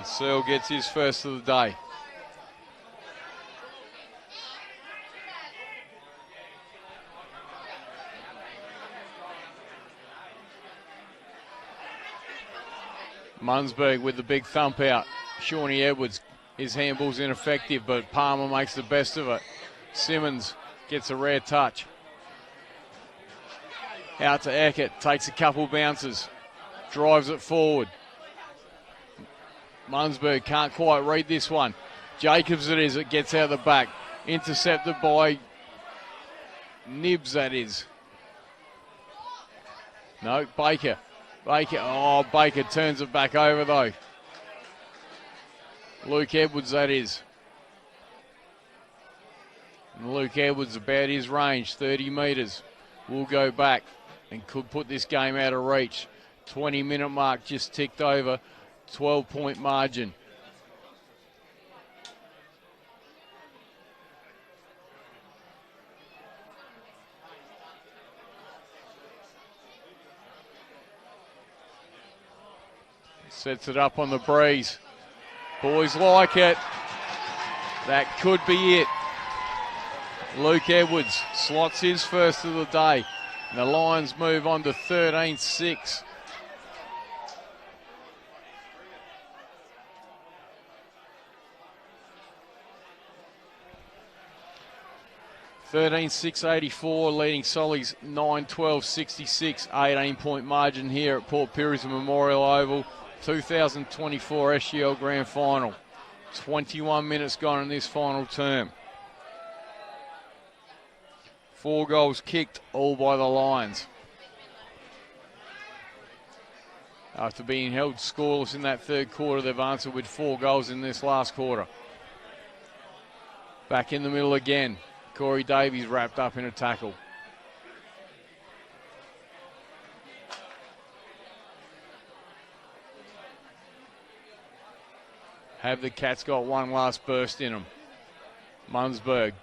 Searle gets his first of the day. Munnsberg with the big thump out. Shawnee Edwards, his handball's ineffective, but Palmer makes the best of it. Simmons gets a rare touch. Out to Eckert, takes a couple bounces, drives it forward. Mundsberg can't quite read this one. Jacobs it is, it gets out the back. Intercepted by Nibs, that is. No, Baker. Baker turns it back over though. Luke Edwards, that is. And Luke Edwards about his range, 30 metres. Will go back and could put this game out of reach. 20-minute mark just ticked over, 12-point margin. Sets it up on the breeze. Boys like it. That could be it. Luke Edwards slots his first of the day. And the Lions move on to 13-6. $13,684 leading Sollies 9-12-66. 18-point margin here at Port Pirie Memorial Oval. 2024 SGL Grand Final. 21 minutes gone in this final term. 4 goals kicked, all by the Lions. After being held scoreless in that third quarter, they've answered with 4 goals in this last quarter. Back in the middle again. Corey Davies wrapped up in a tackle. Have the Cats got one last burst in them? Mundsberg.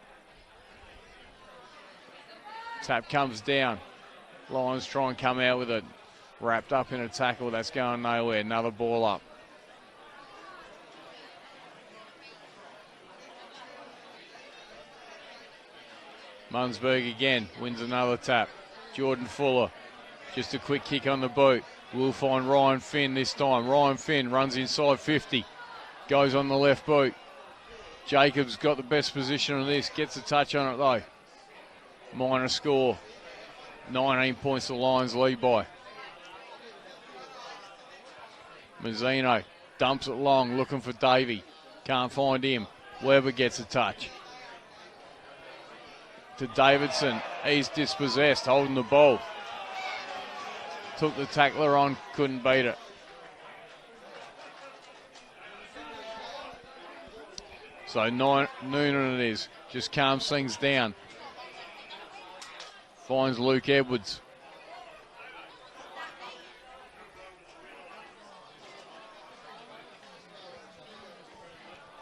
Tap comes down. Lions try and come out with it. Wrapped up in a tackle. That's going nowhere. Another ball up. Mundsberg again wins another tap. Jordan Fuller. Just a quick kick on the boot. We'll find Ryan Finn this time. Ryan Finn runs inside 50. Goes on the left boot. Jacobs got the best position on this. Gets a touch on it though. Minor score. 19 points the Lions lead by. Mazzino dumps it long, looking for Davey. Can't find him. Weber gets a touch. To Davidson. He's dispossessed, holding the ball. Took the tackler on, couldn't beat it. So Noonan it is. Just calms things down. Finds Luke Edwards.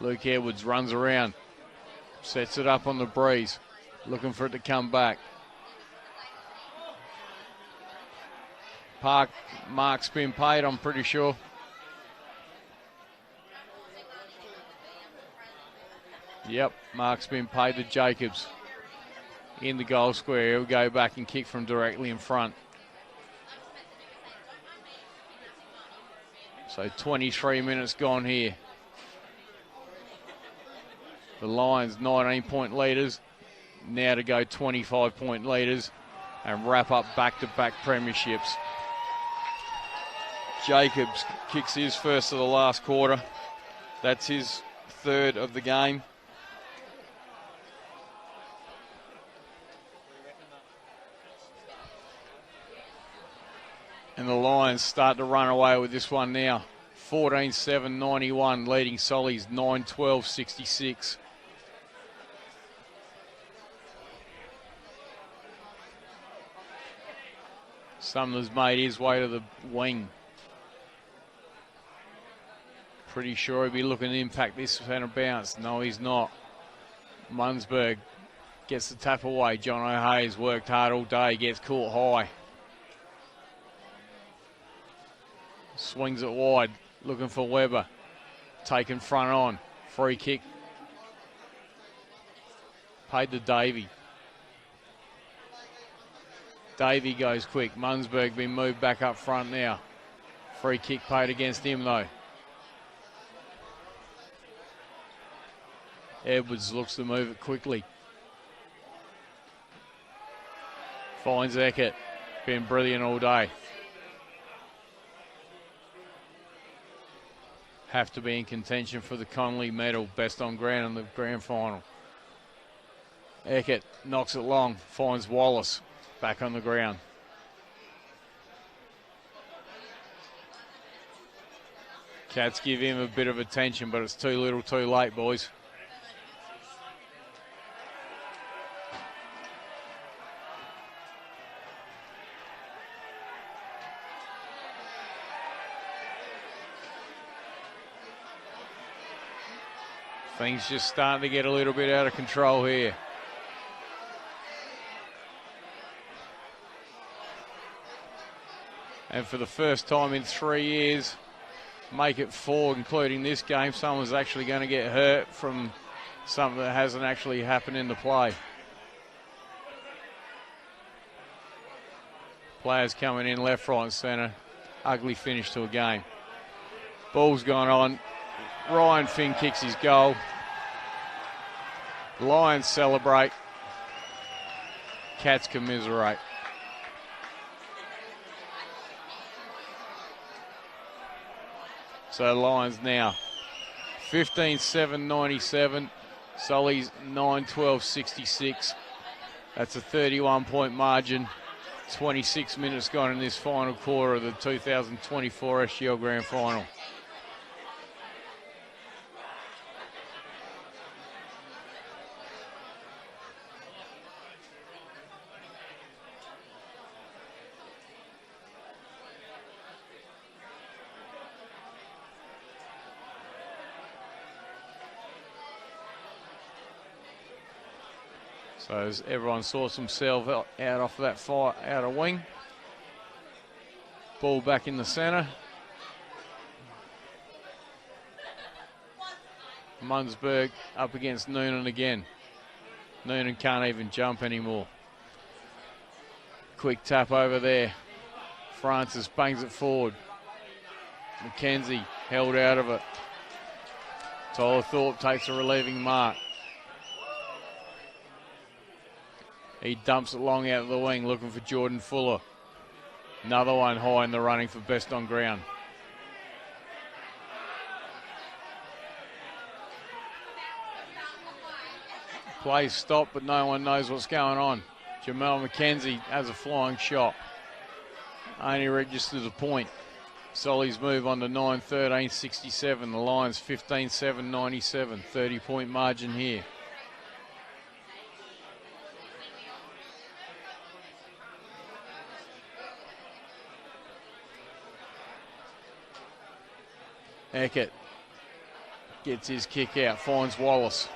Luke Edwards runs around. Sets it up on the breeze. Looking for it to come back. Mark's been paid, I'm pretty sure. Yep, Mark's been paid to Jacobs. In the goal square, he'll go back and kick from directly in front. So 23 minutes gone here. The Lions 19-point leaders, now to go 25-point leaders and wrap up back-to-back premierships. Jacobs kicks his first of the last quarter. That's his third of the game. And the Lions start to run away with this one now. 14-7-91, leading Sollies 9-12-66. Sumner's made his way to the wing. Pretty sure he'll be looking to impact this centre bounce. No, he's not. Mundsberg gets the tap away. John O'Hayes worked hard all day, gets caught high. Swings it wide, looking for Weber. Taken front on. Free kick. Paid to Davey. Davey goes quick. Mundsberg been moved back up front now. Free kick paid against him though. Edwards looks to move it quickly. Finds Eckert. Been brilliant all day. have to be in contention for the Connolly medal, best on ground in the grand final. Eckert knocks it long, finds Wallace back on the ground. Cats give him a bit of attention, but it's too little too late, boys. Things just starting to get a little bit out of control here. And for the first time in 3 years, make it 4, including this game, someone's actually going to get hurt from something that hasn't actually happened in the play. Players coming in left, right and centre. Ugly finish to a game. Ball's gone on. Ryan Finn kicks his goal. Lions celebrate. Cats commiserate. So Lions now 15-7-97. Sollies 9-12-66. That's a 31-point margin. 26 minutes gone in this final quarter of the 2024 SGL Grand Final. So as everyone sorts himself out off that far outer wing. Ball back in the centre. Mundsberg up against Noonan again. Noonan can't even jump anymore. Quick tap over there. Francis bangs it forward. McKenzie held out of it. Tyler Thorpe takes a relieving mark. He dumps it long out of the wing, looking for Jordan Fuller. Another one high in the running for best on ground. Play stopped, but no one knows what's going on. Jamel McKenzie has a flying shot. Only registers a point. Sollies move on to 9-13-67. The Lions 15-7-97. 30-point margin here. Eckert gets his kick out, finds Wallace.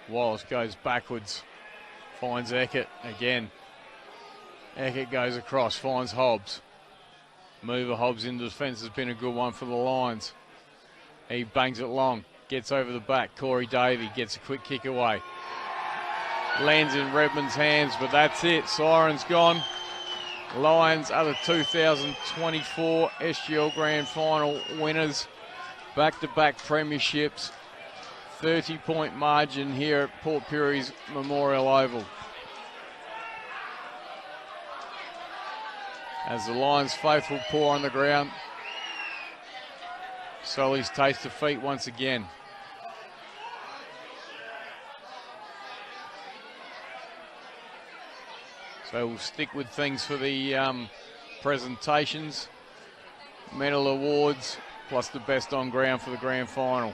Wallace goes backwards, finds Eckert again. Eckert goes across, finds Hobbs. Move of Hobbs into defence has been a good one for the Lions. He bangs it long. Gets over the back. Corey Davey gets a quick kick away. Lands in Redmond's hands, but that's it. Siren's gone. Lions are the 2024 SGL Grand Final winners. Back-to-back premierships. 30-point margin here at Port Pirie's Memorial Oval. As the Lions faithful pour on the ground, Sollies taste defeat once again. So we'll stick with things for the presentations, medal awards, plus the best on ground for the grand final.